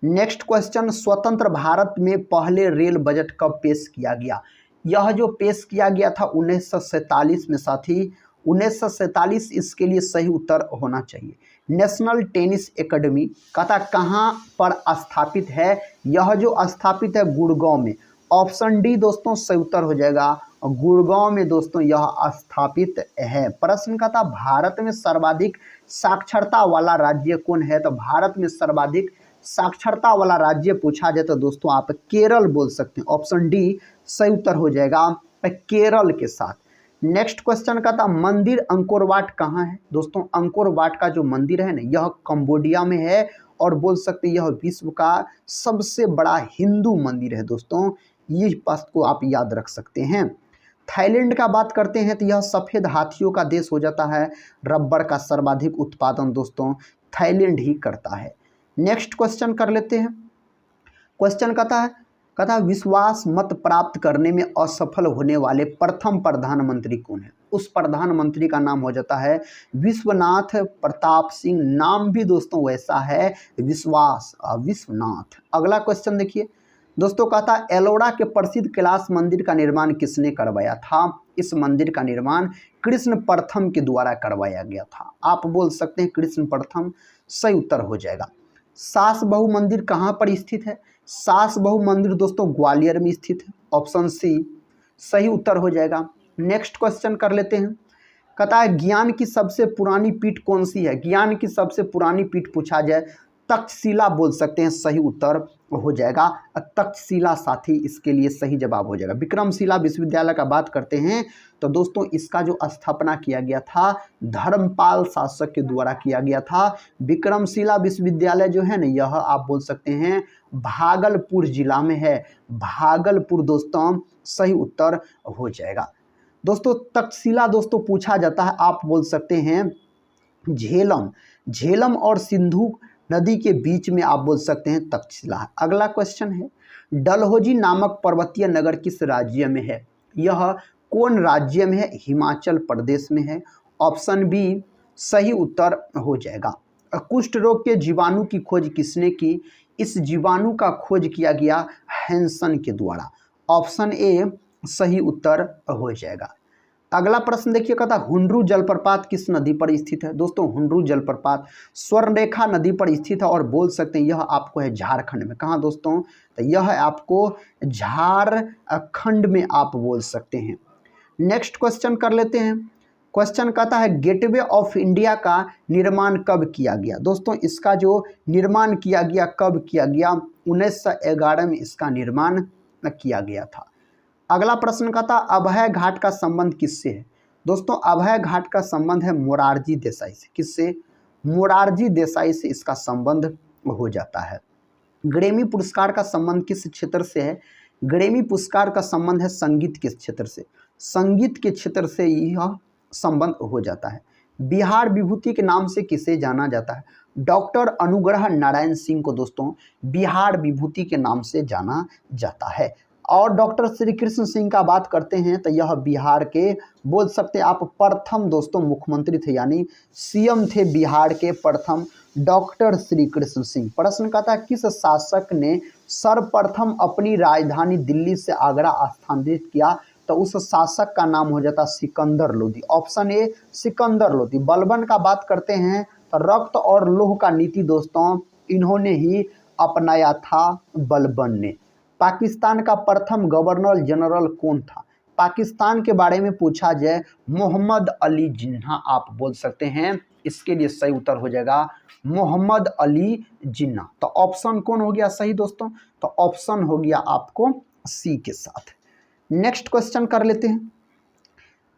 नेक्स्ट क्वेश्चन, स्वतंत्र भारत में पहले रेल बजट कब पेश किया गया? यह जो पेश किया गया था 1947 में साथी, 1947 इसके लिए सही उत्तर होना चाहिए। नेशनल टेनिस एकेडमी कहता कहाँ पर स्थापित है? यह जो स्थापित है गुड़गांव में। ऑप्शन डी दोस्तों सही उत्तर हो जाएगा, गुड़गांव में दोस्तों यह स्थापित है। प्रश्न का था भारत में सर्वाधिक साक्षरता वाला राज्य कौन है? तो भारत में सर्वाधिक साक्षरता वाला राज्य पूछा जाए तो दोस्तों आप केरल बोल सकते हैं। ऑप्शन डी सही उत्तर हो जाएगा केरल के साथ। नेक्स्ट क्वेश्चन का था मंदिर अंकोर वाट कहाँ है? दोस्तों अंकोर वाट का जो मंदिर है ना यह कंबोडिया में है और बोल सकते यह विश्व का सबसे बड़ा हिंदू मंदिर है दोस्तों, ये बात को आप याद रख सकते हैं। थाईलैंड का बात करते हैं तो यह सफ़ेद हाथियों का देश हो जाता है। रबर का सर्वाधिक उत्पादन दोस्तों थाईलैंड ही करता है। नेक्स्ट क्वेश्चन कर लेते हैं। क्वेश्चन कहता है विश्वास मत प्राप्त करने में असफल होने वाले प्रथम प्रधानमंत्री कौन है? उस प्रधानमंत्री का नाम हो जाता है विश्वनाथ प्रताप सिंह। नाम भी दोस्तों वैसा है विश्वानाथ। अगला क्वेश्चन देखिए, दोस्तों कहता है एलोरा के प्रसिद्ध कैलाश मंदिर का निर्माण किसने करवाया था? इस मंदिर का निर्माण कृष्ण प्रथम के द्वारा करवाया गया था। आप बोल सकते हैं कृष्ण प्रथम, सही उत्तर हो जाएगा। सास बहू मंदिर कहाँ पर स्थित है? सास बहू मंदिर दोस्तों ग्वालियर में स्थित है। ऑप्शन सी सही उत्तर हो जाएगा। नेक्स्ट क्वेश्चन कर लेते हैं। कहता है ज्ञान की सबसे पुरानी पीठ कौन सी है? ज्ञान की सबसे पुरानी पीठ पूछा जाए तक्षशिला बोल सकते हैं, सही उत्तर हो जाएगा तक्षशिला साथी, इसके लिए सही जवाब हो जाएगा। विक्रमशिला विश्वविद्यालय का बात करते हैं तो दोस्तों इसका जो स्थापना किया गया था धर्मपाल शासक के द्वारा किया गया था। विक्रमशिला विश्वविद्यालय जो है ना यह आप बोल सकते हैं भागलपुर जिला में है। भागलपुर दोस्तों सही उत्तर हो जाएगा। दोस्तों तक्षशिला दोस्तों पूछा जाता है, आप बोल सकते हैं झेलम और सिंधु नदी के बीच में आप बोल सकते हैं तक्षशिला। अगला क्वेश्चन है डलहौजी नामक पर्वतीय नगर किस राज्य में है? यह कौन राज्य में है? हिमाचल प्रदेश में है। ऑप्शन बी सही उत्तर हो जाएगा। कुष्ठ रोग के जीवाणु की खोज किसने की? इस जीवाणु का खोज किया गया हैंसन के द्वारा। ऑप्शन ए सही उत्तर हो जाएगा। अगला प्रश्न देखिए, कहता हुंड्रू जलप्रपात किस नदी पर स्थित है? दोस्तों हुंड्रू जलप्रपात स्वर्णरेखा नदी पर स्थित है और बोल सकते हैं यह आपको है झारखंड में। कहाँ दोस्तों? तो यह है आपको झारखंड में आप बोल सकते हैं। नेक्स्ट क्वेश्चन कर लेते हैं। क्वेश्चन कहता है गेटवे ऑफ इंडिया का निर्माण कब किया गया? दोस्तों इसका जो निर्माण किया गया कब किया गया? 1911 में इसका निर्माण किया गया था। अगला प्रश्न कहता अभय घाट का संबंध किससे है? दोस्तों अभय घाट का संबंध है मोरारजी देसाई से। किससे? मोरारजी देसाई से इसका संबंध हो जाता है। ग्रैमी पुरस्कार का संबंध किस क्षेत्र से है? ग्रैमी पुरस्कार का संबंध है संगीत के क्षेत्र से। संगीत के क्षेत्र से यह संबंध हो जाता है। बिहार विभूति के नाम से किसे जाना जाता है? डॉक्टर अनुग्रह नारायण सिंह को दोस्तों बिहार विभूति के नाम से जाना जाता है। और डॉक्टर श्री कृष्ण सिंह का बात करते हैं तो यह बिहार के बोल सकते हैं आप प्रथम दोस्तों मुख्यमंत्री थे, यानी सीएम थे बिहार के प्रथम डॉक्टर श्री कृष्ण सिंह। प्रश्न कहता है किस शासक ने सर्वप्रथम अपनी राजधानी दिल्ली से आगरा स्थानांतरित किया? तो उस शासक का नाम हो जाता सिकंदर लोदी। Option A Sikandar Lodi. बलबन का बात करते हैं तो रक्त और लौह का नीति दोस्तों इन्होंने ही अपनाया था बलबन ने। पाकिस्तान का प्रथम गवर्नर जनरल कौन था? पाकिस्तान के बारे में पूछा जाए मोहम्मद अली जिन्ना आप बोल सकते हैं, इसके लिए सही उत्तर हो जाएगा मोहम्मद अली जिन्ना। तो ऑप्शन कौन हो गया सही दोस्तों? तो ऑप्शन हो गया आपको सी के साथ। नेक्स्ट क्वेश्चन कर लेते हैं।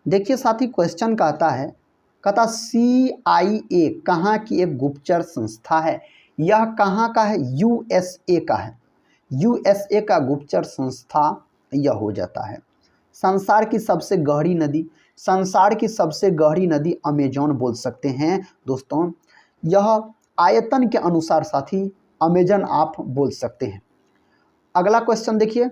देखिए साथी क्वेश्चन कहता CIA कहाँ की एक गुप्तचर संस्था है? यह कहाँ का है? USA का है। USA का गुप्तचर संस्था यह हो जाता है। संसार की सबसे गहरी नदी, संसार की सबसे गहरी नदी अमेजन बोल सकते हैं दोस्तों। यह आयतन के अनुसार साथी अमेजन आप बोल सकते हैं। अगला क्वेश्चन देखिए,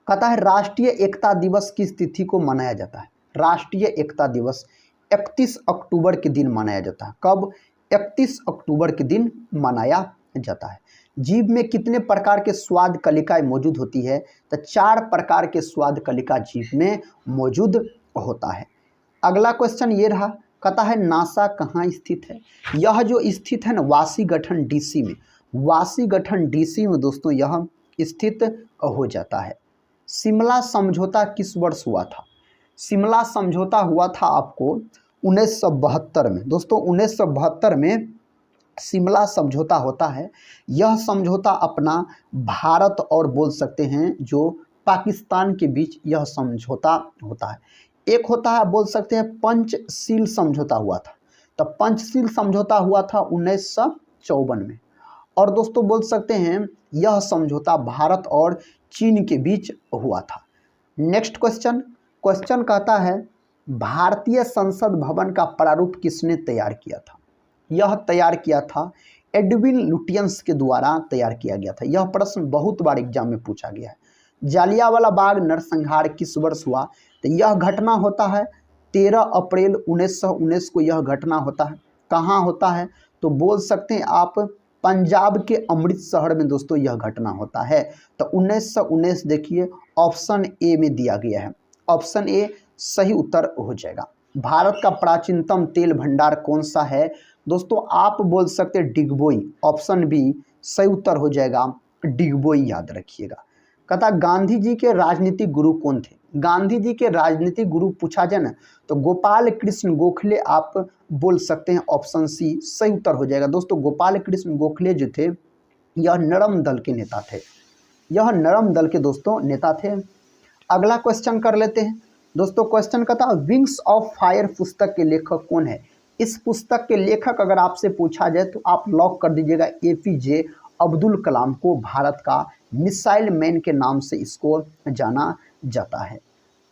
कहता है राष्ट्रीय एकता दिवस किस तिथि को मनाया जाता है? राष्ट्रीय एकता दिवस 31 अक्टूबर के दिन मनाया जाता है। कब? 31 अक्टूबर के दिन मनाया जाता है। जीभ में कितने प्रकार के स्वाद कलिकाएं मौजूद होती है? तो 4 प्रकार के स्वाद कलिका जीभ में मौजूद होता है। अगला क्वेश्चन ये रहा, कहता है नासा कहाँ स्थित है? यह जो स्थित है ना वाशिंगटन DC में। वाशिंगटन DC में दोस्तों यह स्थित हो जाता है। शिमला समझौता किस वर्ष हुआ था? शिमला समझौता हुआ था आपको 1972 में। दोस्तों 1972 में शिमला समझौता होता है। यह समझौता अपना भारत और बोल सकते हैं जो पाकिस्तान के बीच यह समझौता होता है। एक होता है बोल सकते हैं पंचशील समझौता हुआ था। तो पंचशील समझौता हुआ था 1954 में। और दोस्तों बोल सकते हैं यह समझौता भारत और चीन के बीच हुआ था। नेक्स्ट क्वेश्चन कहता है भारतीय संसद भवन का प्रारूप किसने तैयार किया था? यह तैयार किया था एडविन लुटियंस के द्वारा तैयार किया गया था। यह प्रश्न बहुत बार एग्जाम में पूछा गया है। जालियांवाला बाग नरसंहार किस वर्ष हुआ? तो यह घटना होता है 13 अप्रैल 1919 को यह घटना होता है। कहाँ होता है? तो बोल सकते हैं आप पंजाब के अमृतसर में दोस्तों यह घटना होता है। तो 1919 देखिए ऑप्शन ए में दिया गया है, ऑप्शन ए सही उत्तर हो जाएगा। भारत का प्राचीनतम तेल भंडार कौन सा है दोस्तों, आप बोल सकते हैं डिगबोई, ऑप्शन बी सही उत्तर हो जाएगा डिगबोई, याद रखिएगा। कहता गांधी जी के राजनीतिक गुरु कौन थे, गांधी जी के राजनीतिक गुरु पूछा जाए ना तो गोपाल कृष्ण गोखले आप बोल सकते हैं, ऑप्शन सी सही उत्तर हो जाएगा। दोस्तों गोपाल कृष्ण गोखले जो थे यह नरम दल के नेता थे, यह नरम दल के दोस्तों नेता थे। अगला क्वेश्चन कर लेते हैं दोस्तों। क्वेश्चन कहता है विंग्स ऑफ फायर पुस्तक के लेखक कौन है। इस पुस्तक के लेखक अगर आपसे पूछा जाए तो आप लॉक कर दीजिएगा एपीजे अब्दुल कलाम को, भारत का मिसाइल मैन के नाम से इसको जाना जाता है।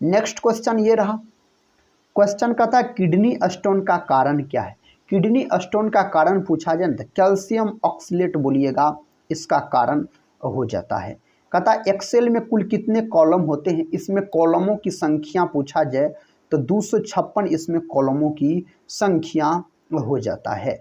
नेक्स्ट क्वेश्चन ये रहा। क्वेश्चन कहता है किडनी स्टोन का कारण क्या है। किडनी स्टोन का कारण पूछा जाए तो कैल्शियम ऑक्सलेट बोलिएगा, इसका कारण हो जाता है। कहता है एक्सेल में कुल कितने कॉलम होते हैं, इसमें कॉलमों की संख्या पूछा जाए तो 256 इसमें कॉलमों की संख्या हो जाता है।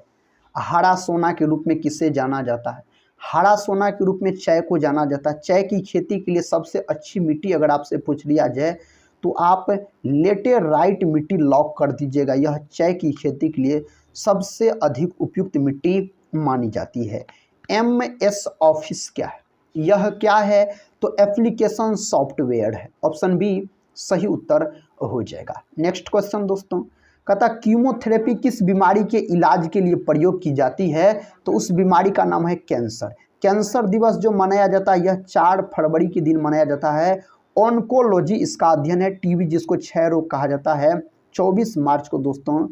हरा सोना के रूप में किसे जाना जाता है, हरा सोना के रूप में चाय को जाना जाता है। चाय की खेती के लिए सबसे अच्छी मिट्टी अगर आपसे पूछ लिया जाए तो आप लेटेराइट मिट्टी लॉक कर दीजिएगा, यह चाय की खेती के लिए सबसे अधिक उपयुक्त मिट्टी मानी जाती है। MS ऑफिस क्या है, यह क्या है तो एप्लीकेशन सॉफ्टवेयर है, ऑप्शन बी सही उत्तर हो जाएगा। नेक्स्ट क्वेश्चन दोस्तों कहता कीमोथेरेपी किस बीमारी के इलाज के लिए प्रयोग की जाती है, तो उस बीमारी का नाम है कैंसर। कैंसर दिवस जो मनाया जाता है यह 4 फरवरी के दिन मनाया जाता है। ऑन्कोलॉजी इसका अध्ययन है, टीबी जिसको क्षय रोग कहा जाता है 24 मार्च को दोस्तों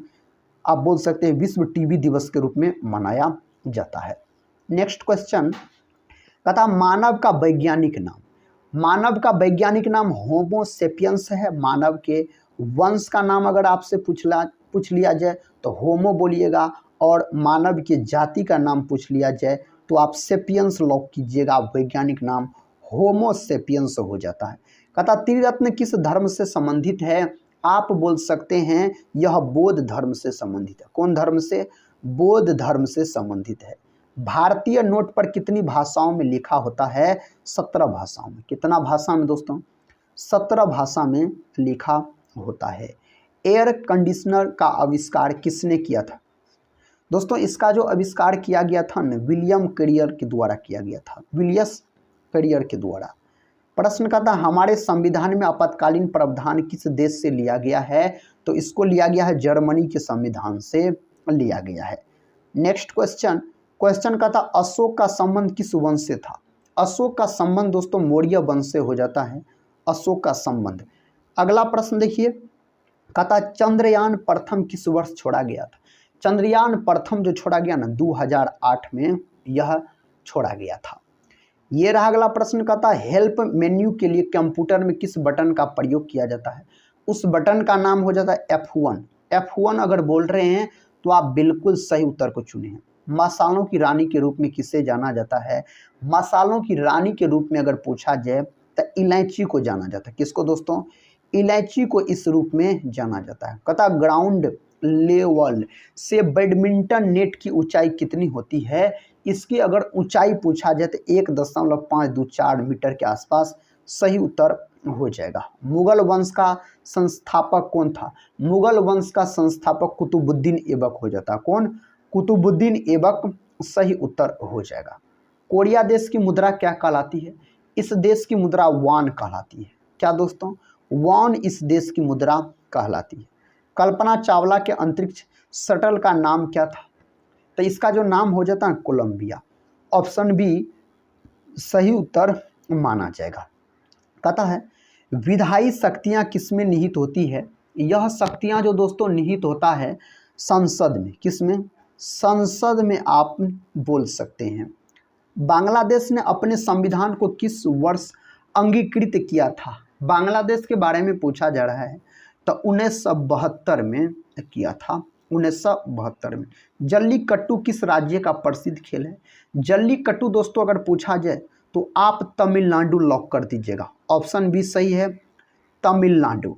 आप बोल सकते हैं विश्व टीबी दिवस के रूप में मनाया जाता है। नेक्स्ट क्वेश्चन कहता मानव का वैज्ञानिक नाम, मानव का वैज्ञानिक नाम होमो सेपियंस है। मानव के वंश का नाम अगर आपसे पूछ लिया जाए तो होमो बोलिएगा, और मानव की जाति का नाम पूछ लिया जाए तो आप सेपियंस लॉक कीजिएगा, वैज्ञानिक नाम होमो सेपियंस हो जाता है। कहता त्रिरत्न किस धर्म से संबंधित है, आप बोल सकते हैं यह बौद्ध धर्म से संबंधित है। कौन धर्म से, बौद्ध धर्म से संबंधित है। भारतीय नोट पर कितनी भाषाओं में लिखा होता है, 17 भाषाओं में। कितना भाषा में दोस्तों, 17 भाषा में लिखा होता है। एयर कंडीशनर का आविष्कार किसने किया था दोस्तों, इसका जो आविष्कार किया गया था ना विलियम कैरियर के द्वारा किया गया था, विलियस कैरियर के द्वारा। प्रश्न का था हमारे संविधान में आपातकालीन प्रावधान किस देश से लिया गया है, तो इसको लिया गया है जर्मनी के संविधान से लिया गया है। नेक्स्ट क्वेश्चन, क्वेश्चन का था अशोक का संबंध किस वंश से था। अशोक का संबंध दोस्तों मौर्य वंश से हो जाता है, अशोक का संबंध। अगला प्रश्न देखिए, कहता चंद्रयान प्रथम किस वर्ष छोड़ा गया था। चंद्रयान प्रथम जो छोड़ा गया ना 2008 में यह छोड़ा गया था। ये रहा अगला प्रश्न, कहता हेल्प मेन्यू के लिए कंप्यूटर में किस बटन का प्रयोग किया जाता है। उस बटन का नाम हो जाता है F1। F1 अगर बोल रहे हैं तो आप बिल्कुल सही उत्तर को चुने हैं। मसालों की रानी के रूप में किसे जाना जाता है, मसालों की रानी के रूप में अगर पूछा जाए तो इलायची को जाना जाता है। किसको दोस्तों, इलायची को इस रूप में जाना जाता है। कहता ग्राउंड लेवल से बैडमिंटन नेट की ऊंचाई कितनी होती है, इसकी अगर ऊंचाई पूछा जाए तो 1.524 मीटर के आसपास सही उत्तर हो जाएगा। मुगल वंश का संस्थापक कौन था, मुगल वंश का संस्थापक कुतुबुद्दीन ऐबक हो जाता है। कौन, कुतुबुद्दीन ऐबक सही उत्तर हो जाएगा। कोरिया देश की मुद्रा क्या कहलाती है, इस देश की मुद्रा वान कहलाती है। क्या दोस्तों, वान इस देश की मुद्रा कहलाती है। कल्पना चावला के अंतरिक्ष शटल का नाम क्या था, तो इसका जो नाम हो जाता है कोलंबिया, ऑप्शन बी सही उत्तर माना जाएगा। कहता है विधायी शक्तियाँ किसमें निहित होती है, यह शक्तियाँ जो दोस्तों निहित होता है संसद में। किसमें, संसद में आप बोल सकते हैं। बांग्लादेश ने अपने संविधान को किस वर्ष अंगीकृत किया था, बांग्लादेश के बारे में पूछा जा रहा है तो 1972 में किया था, 1972 में। जल्लीकट्टू किस राज्य का प्रसिद्ध खेल है, जल्लीकट्टू दोस्तों अगर पूछा जाए तो आप तमिलनाडु लॉक कर दीजिएगा, ऑप्शन बी सही है तमिलनाडु।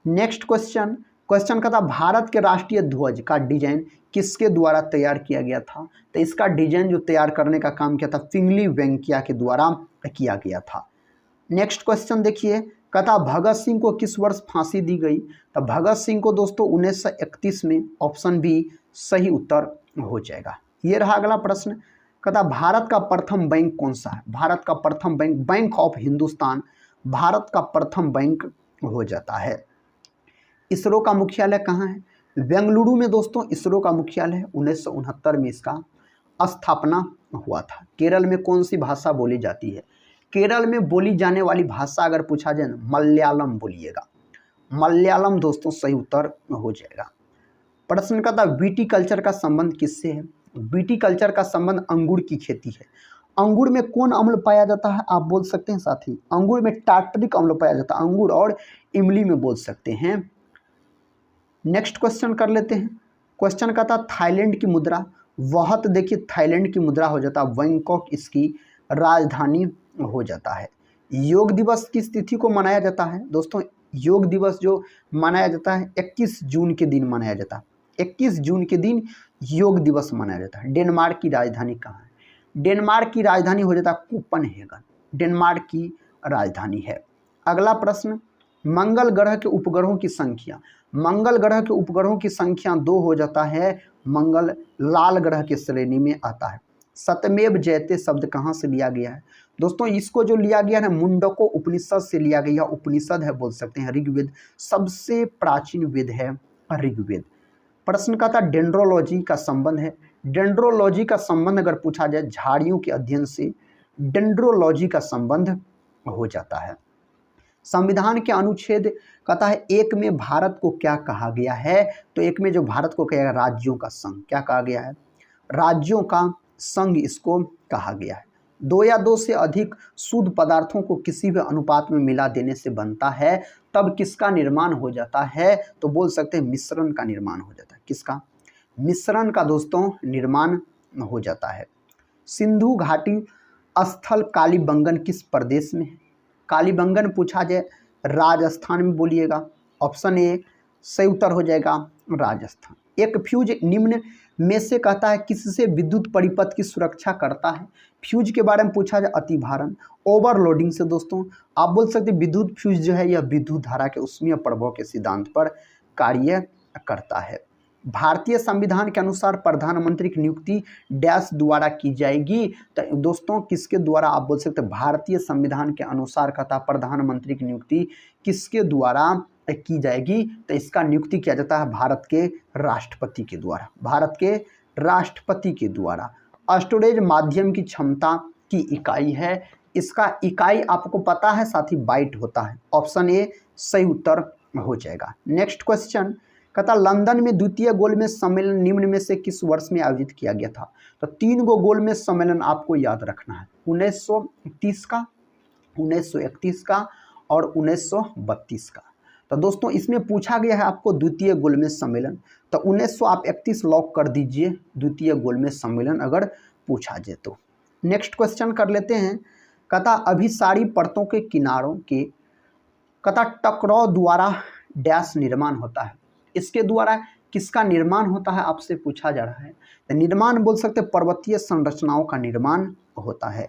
नेक्स्ट क्वेश्चन, क्वेश्चन का था भारत के राष्ट्रीय ध्वज का डिजाइन किसके द्वारा तैयार किया गया था? तो इसका डिजाइन जो तैयार करने का काम किया था पिंगली वेंकैया के द्वारा किया गया था। नेक्स्ट क्वेश्चन देखिए, कहता भगत सिंह को किस वर्ष फांसी दी गई? तो भगत सिंह को दोस्तों 1931 में, ऑप्शन बी सही उत्तर हो जाएगा। ये रहा अगला प्रश्न, कहता भारत का प्रथम बैंक कौन सा है? भारत का प्रथम bank bank of Hindustan Bharat का प्रथम बैंक हो जाता है। इसरो का मुख्यालय कहाँ है? बेंगलुरु में दोस्तों इसरो का मुख्यालय है। 1969 में इसका स्थापना हुआ था। केरल में कौन सी भाषा बोली जाती है? केरल में बोली जाने वाली भाषा अगर पूछा जाए ना, मलयालम बोलिएगा। मलयालम दोस्तों सही उत्तर हो जाएगा। प्रश्न का था बीटी कल्चर का संबंध किससे है? बीटी कल्चर का संबंध अंगूर की खेती है। अंगूर में कौन अम्ल पाया जाता है? आप बोल सकते हैं साथी, अंगूर में टार्टरिक अम्ल पाया जाता है। अंगूर और इमली में बोल सकते हैं। नेक्स्ट क्वेश्चन कर लेते हैं। क्वेश्चन का था थाईलैंड की मुद्रा, वह तो देखिए थाईलैंड की मुद्रा हो जाता है बैंकॉक, इसकी राजधानी हो जाता है। योग दिवस किस तिथि को मनाया जाता है? दोस्तों योग दिवस जो मनाया जाता है 21 जून के दिन मनाया जाता है। 21 जून के दिन योग दिवस मनाया जाता है। डेनमार्क की राजधानी कहाँ है? डेनमार्क की राजधानी हो जाता है कोपनहेगन, डेनमार्क की राजधानी है। अगला प्रश्न, मंगल ग्रह के उपग्रहों की संख्या, मंगल ग्रह के उपग्रहों की संख्या 2 हो जाता है। मंगल लाल ग्रह के श्रेणी में आता है। सत्यमेव जयते शब्द कहाँ से लिया गया है? दोस्तों इसको जो लिया गया है मुंडको उपनिषद से लिया गया, उपनिषद है बोल सकते हैं। ऋग्वेद सबसे प्राचीन वेद है ऋग्वेद। प्रश्न का था डेंड्रोलॉजी का संबंध है। डेंड्रोलॉजी का संबंध अगर पूछा जाए झाड़ियों के अध्ययन से डेंड्रोलॉजी का संबंध हो जाता है। संविधान के अनुच्छेद कहता है 1 में भारत को क्या कहा गया है? तो 1 में जो भारत को कहा गया राज्यों का संघ, क्या कहा गया है? राज्यों का संघ इसको कहा गया है। 2 या 2 से अधिक शुद्ध पदार्थों को किसी भी अनुपात में मिला देने से बनता है, तब किसका निर्माण हो जाता है? तो बोल सकते हैं मिश्रण का निर्माण हो जाता है। किसका? मिश्रण का दोस्तों निर्माण हो जाता है। सिंधु घाटी स्थल कालीबंगन किस प्रदेश में है? कालीबंगन पूछा जाए राजस्थान में बोलिएगा। ऑप्शन ए सही उत्तर हो जाएगा राजस्थान। एक फ्यूज निम्न में से कहता है किससे विद्युत परिपथ की सुरक्षा करता है? फ्यूज के बारे में पूछा जाए अतिभारण ओवरलोडिंग से दोस्तों आप बोल सकते हैं विद्युत फ्यूज जो है यह विद्युत धारा के ऊष्मीय प्रभाव के सिद्धांत पर कार्य करता है। भारतीय संविधान के अनुसार प्रधानमंत्री की नियुक्ति डैश द्वारा की जाएगी। तो दोस्तों किसके द्वारा? आप बोल सकते हैं भारतीय संविधान के अनुसार कहता प्रधानमंत्री की नियुक्ति किसके द्वारा की जाएगी? तो इसका नियुक्ति किया जाता है भारत के राष्ट्रपति के द्वारा। भारत के राष्ट्रपति के द्वारा। स्टोरेज माध्यम की क्षमता की इकाई है। इसका इकाई आपको पता है साथी, बाइट होता है। ऑप्शन ए सही उत्तर हो जाएगा। नेक्स्ट क्वेश्चन कहता लंदन में द्वितीय गोलमेज सम्मेलन निम्न में से किस वर्ष में आयोजित किया गया था? तो 3 गो गोलमेज सम्मेलन आपको याद रखना है। 1930 का, 1931 का और 1932 का। तो दोस्तों इसमें पूछा गया है आपको द्वितीय गोलमेज सम्मेलन, तो 1931 लॉक कर दीजिए द्वितीय गोलमेज सम्मेलन अगर पूछा जाए तो। नेक्स्ट क्वेश्चन कर लेते हैं। कहता अभिसारी परतों के किनारों के कहता टकराव द्वारा डैश निर्माण होता है। इसके द्वारा किसका निर्माण होता है आपसे पूछा जा रहा है। तो निर्माण बोल सकते पर्वतीय संरचनाओं का निर्माण होता है।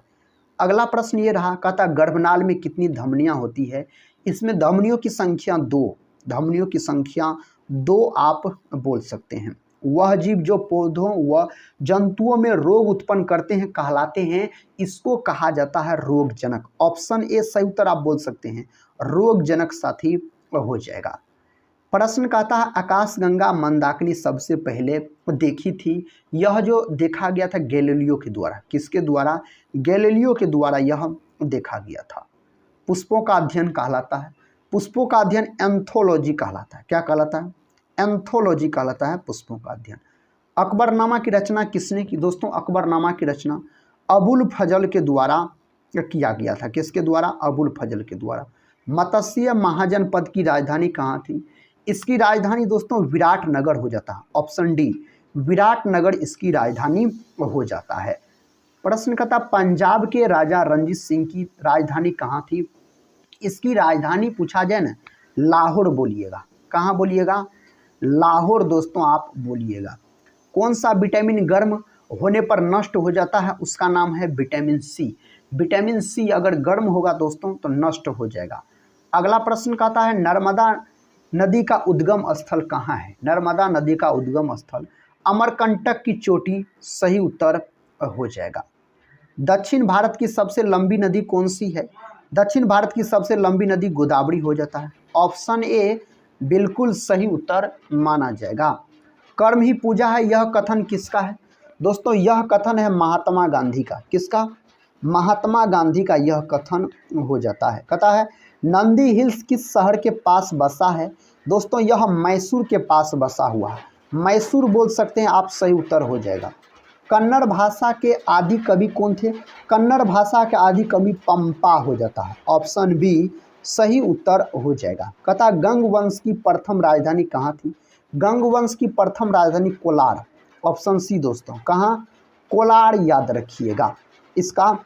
अगला प्रश्न ये रहा, कहता गर्भनाल में कितनी धमनियां होती है? इसमें धमनियों की संख्या 2, धमनियों की संख्या 2 आप बोल सकते हैं। वह जीव जो पौधों व जंतुओं में रोग उत्पन्न करते हैं कहलाते हैं, इसको कहा जाता है रोगजनक। ऑप्शन ए सही उत्तर आप बोल सकते हैं, रोगजनक साथी हो जाएगा। प्रश्न कहता है आकाशगंगा मंदाकिनी सबसे पहले देखी थी। यह जो देखा गया था गैलीलियो के द्वारा। किसके द्वारा? गैलीलियो के द्वारा यह देखा गया था। पुष्पों का अध्ययन कहलाता है, पुष्पों का अध्ययन एंथोलॉजी कहलाता है। क्या कहलाता है? एंथोलॉजी कहलाता है पुष्पों का अध्ययन। अकबरनामा की रचना किसने की? दोस्तों अकबरनामा की रचना अबुल फजल के द्वारा किया गया था। किसके द्वारा? अबुल फजल के द्वारा। मत्स्य महाजनपद की राजधानी कहाँ थी? इसकी राजधानी दोस्तों विराटनगर हो जाता है। ऑप्शन डी विराटनगर इसकी राजधानी हो जाता है। प्रश्न कहता पंजाब के राजा रंजीत सिंह की राजधानी कहाँ थी? इसकी राजधानी पूछा जाए ना लाहौर बोलिएगा। कहाँ बोलिएगा? लाहौर दोस्तों आप बोलिएगा। कौन सा विटामिन गर्म होने पर नष्ट हो जाता है, उसका नाम है विटामिन सी। विटामिन सी अगर गर्म होगा दोस्तों तो नष्ट हो जाएगा। अगला प्रश्न कहता है नर्मदा नदी का उद्गम स्थल कहाँ है। नर्मदा नदी का उद्गम स्थल अमरकंटक की चोटी सही उत्तर हो जाएगा। दक्षिण भारत की सबसे लंबी नदी कौन सी है। दक्षिण भारत की सबसे लंबी नदी गोदावरी हो जाता है। ऑप्शन ए बिल्कुल सही उत्तर माना जाएगा। कर्म ही पूजा है, यह कथन किसका है। दोस्तों यह कथन है महात्मा गांधी का। किसका। महात्मा गांधी का यह कथन हो जाता है। कहता है नंदी हिल्स किस शहर के पास बसा है। दोस्तों यह मैसूर के पास बसा हुआ है। मैसूर बोल सकते हैं आप, सही उत्तर हो जाएगा। कन्नड़ भाषा के आदि कवि कौन थे। कन्नड़ भाषा के आदि कवि पंपा हो जाता है। ऑप्शन बी सही उत्तर हो जाएगा। कहता गंग वंश की प्रथम राजधानी कहाँ थी। गंग वंश की प्रथम राजधानी कोलार। ऑप्शन सी दोस्तों कहाँ, कोलार याद रखिएगा। इसका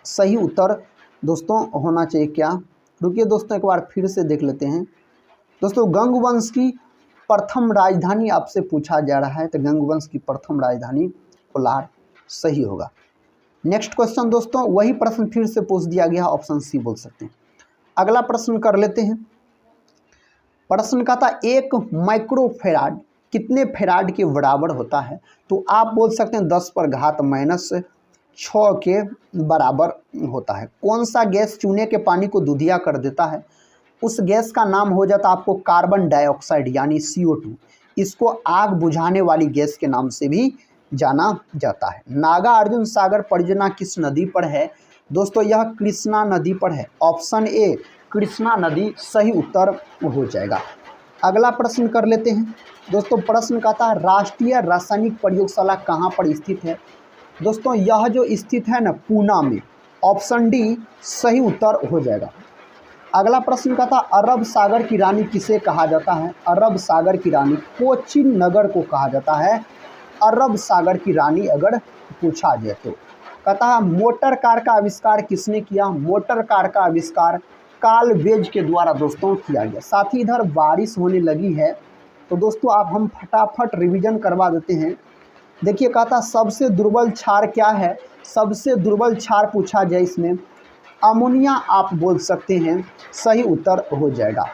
सही उत्तर दोस्तों होना चाहिए क्या। रुकिए दोस्तों एक बार फिर से देख लेते हैं। दोस्तों गंग वंश की प्रथम राजधानी आपसे पूछा जा रहा है, तो गंग वंश की प्रथम राजधानी कोलार सही होगा। नेक्स्ट क्वेश्चन दोस्तों वही प्रश्न फिर से पूछ दिया गया, ऑप्शन सी बोल सकते हैं। अगला प्रश्न कर लेते हैं। प्रश्न का था एक माइक्रोफेराड कितने फेराड के बराबर होता है। तो आप बोल सकते हैं 10⁻⁶ के बराबर होता है। कौन सा गैस चूने के पानी को दूधिया कर देता है। उस गैस का नाम हो जाता है आपको कार्बन डाइऑक्साइड यानी CO2। इसको आग बुझाने वाली गैस के नाम से भी जाना जाता है। नागा अर्जुन सागर परियोजना किस नदी पर है। दोस्तों यह कृष्णा नदी पर है। ऑप्शन ए कृष्णा नदी सही उत्तर हो जाएगा। अगला प्रश्न कर लेते हैं। दोस्तों प्रश्न का था राष्ट्रीय रासायनिक प्रयोगशाला कहाँ पर स्थित है। दोस्तों यह जो स्थित है ना पूना में। ऑप्शन डी सही उत्तर हो जाएगा। अगला प्रश्न का था अरब सागर की रानी किसे कहा जाता है। अरब सागर की रानी कोचिन नगर को कहा जाता है। अरब सागर की रानी अगर पूछा जाए तो। कहता है मोटर कार का आविष्कार किसने किया। मोटर कार का आविष्कार कार्ल बेज के द्वारा दोस्तों किया गया। साथ ही इधर बारिश होने लगी है तो दोस्तों आप हम फटाफट रिवीजन करवा देते हैं। देखिए कहता सबसे दुर्बल क्षार क्या है। सबसे दुर्बल क्षार पूछा जाए इसमें अमोनिया आप बोल सकते हैं, सही उत्तर हो जाएगा।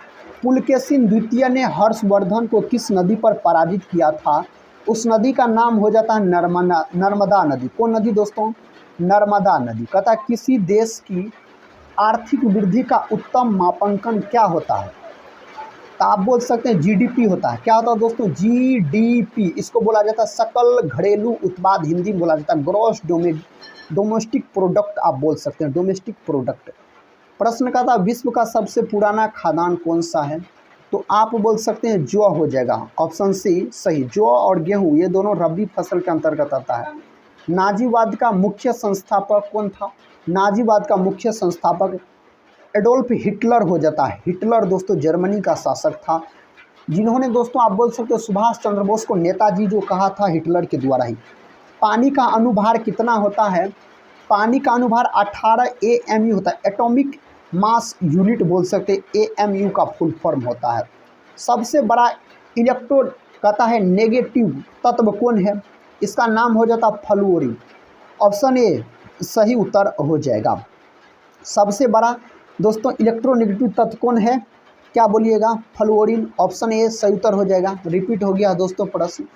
पुलकेशिन द्वितीय ने हर्षवर्धन को किस नदी पर पराजित किया था। उस नदी का नाम हो जाता है नर्मदा नदी। कौन नदी दोस्तों, नर्मदा नदी। कहता किसी देश की आर्थिक वृद्धि का उत्तम मापांकन क्या होता है। तो आप बोल सकते हैं GDP होता है। क्या होता है दोस्तों, GDP। इसको बोला जाता है सकल घरेलू उत्पाद, हिंदी में बोला जाता है ग्रॉस डोमेस्टिक प्रोडक्ट आप बोल सकते हैं, डोमेस्टिक प्रोडक्ट। प्रश्न का था विश्व का सबसे पुराना खाद्यान्न कौन सा है। तो आप बोल सकते हैं जौ हो जाएगा। ऑप्शन सी सही। जौ और गेहूं ये दोनों रबी फसल के अंतर्गत आता है। नाजीवाद का मुख्य संस्थापक कौन था। नाजीवाद का मुख्य संस्थापक एडोल्फ हिटलर हो जाता है। हिटलर दोस्तों जर्मनी का शासक था, जिन्होंने दोस्तों आप बोल सकते हो सुभाष चंद्र बोस को नेताजी जो कहा था हिटलर के द्वारा ही। पानी का अनुभार कितना होता है। पानी का अनुभार 18 AMU होता है। एटॉमिक मास यूनिट बोल सकते AMU का फुल फॉर्म होता है। सबसे बड़ा इलेक्ट्रोड कहता है नेगेटिव तत्व कौन है। इसका नाम हो जाता है फ्लोरीन। ऑप्शन ए सही उत्तर हो जाएगा। सबसे बड़ा दोस्तों इलेक्ट्रोनेगेटिव तत्व कौन है, क्या बोलिएगा, फ्लोरीन। ऑप्शन ए सही उत्तर हो जाएगा। रिपीट हो गया दोस्तों प्रश्न।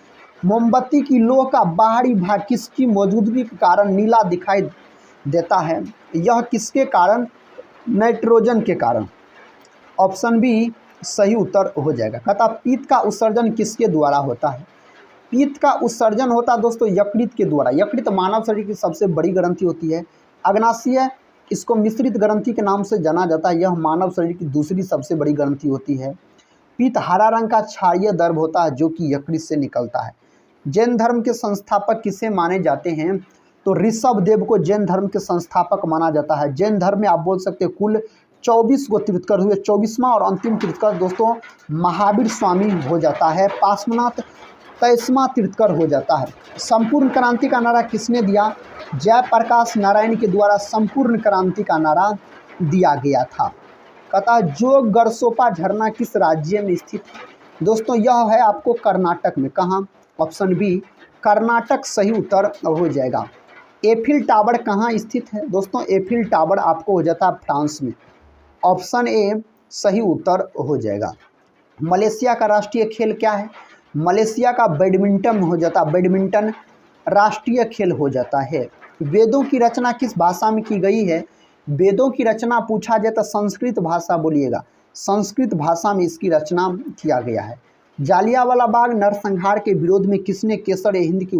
मोमबत्ती की लौह का बाहरी भाग किसकी मौजूदगी के कारण नीला दिखाई देता है। यह किसके कारण, नाइट्रोजन के कारण। ऑप्शन बी सही उत्तर हो जाएगा। कहता पीत का उत्सर्जन किसके द्वारा होता है। पीत का उत्सर्जन होता है दोस्तों यकृत के द्वारा। यकृत मानव शरीर की सबसे बड़ी ग्रंथि होती है। अग्नाशय इसको मिश्रित ग्रंथि के नाम से जाना जाता है। यह मानव शरीर की दूसरी सबसे बड़ी ग्रंथि होती है। पीत हरा रंग का क्षारीय द्रव होता है जो कि यकृत से निकलता है। जैन धर्म के संस्थापक किसे माने जाते हैं। तो ऋषभ देव को जैन धर्म के संस्थापक माना जाता है। जैन धर्म में आप बोल सकते हैं कुल 24 को तीर्थकर हुए। 24वां और अंतिम तीर्थकर दोस्तों महावीर स्वामी हो जाता है। पार्श्वनाथ 23वां तीर्थकर हो जाता है। संपूर्ण क्रांति का नारा किसने दिया। जयप्रकाश नारायण के द्वारा संपूर्ण क्रांति का नारा दिया गया था। कहता जो गरसोपा झरना किस राज्य में स्थित है। दोस्तों यह है आपको कर्नाटक में, कहाँ? ऑप्शन बी कर्नाटक सही उत्तर हो जाएगा। एफिल टावर कहाँ स्थित है? दोस्तों एफिल टावर आपको हो जाता है फ्रांस में, ऑप्शन ए सही उत्तर हो जाएगा। मलेशिया का राष्ट्रीय खेल क्या है? मलेशिया का बैडमिंटन हो जाता, बैडमिंटन राष्ट्रीय खेल हो जाता है। वेदों की रचना किस भाषा में की गई है? वेदों की रचना पूछा जाए तो संस्कृत भाषा बोलिएगा, संस्कृत भाषा में इसकी रचना किया गया है। जालियांवाला बाग नरसंहार के विरोध में किसने केसर ए हिंद की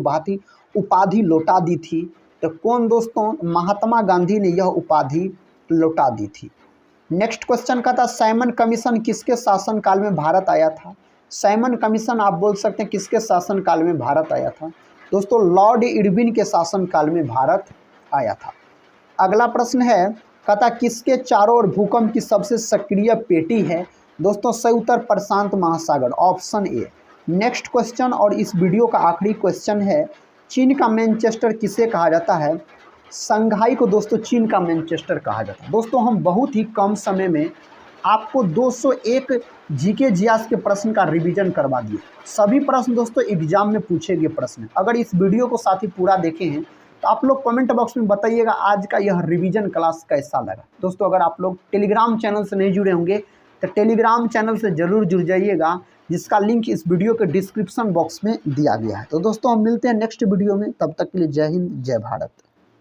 उपाधि लौटा दी थी? तो कौन दोस्तों? महात्मा गांधी ने यह उपाधि लौटा दी थी। नेक्स्ट क्वेश्चन का था साइमन कमीशन किसके शासनकाल में भारत आया था? साइमन कमीशन आप बोल सकते हैं किसके शासनकाल में भारत आया था? दोस्तों लॉर्ड इरविन के शासनकाल में भारत आया था। अगला प्रश्न है, कहता किसके चारों ओर भूकंप की सबसे सक्रिय पेटी है? दोस्तों सही उत्तर प्रशांत महासागर, ऑप्शन ए। नेक्स्ट क्वेश्चन और इस वीडियो का आखिरी क्वेश्चन है, चीन का मैनचेस्टर किसे कहा जाता है? संघाई को दोस्तों चीन का मैनचेस्टर कहा जाता है। दोस्तों हम बहुत ही कम समय में आपको 201 जीके जीएस के प्रश्न का रिवीजन करवा दिए। सभी प्रश्न दोस्तों एग्जाम में पूछे गए प्रश्न। अगर इस वीडियो को साथ ही पूरा देखे हैं तो आप लोग कमेंट बॉक्स में बताइएगा आज का यह रिवीजन क्लास कैसा लगा। दोस्तों अगर आप लोग टेलीग्राम चैनल से नहीं जुड़े होंगे तो टेलीग्राम चैनल से ज़रूर जुड़ जाइएगा, जिसका लिंक इस वीडियो के डिस्क्रिप्शन बॉक्स में दिया गया है। तो दोस्तों हम मिलते हैं नेक्स्ट वीडियो में, तब तक के लिए जय हिंद जय भारत।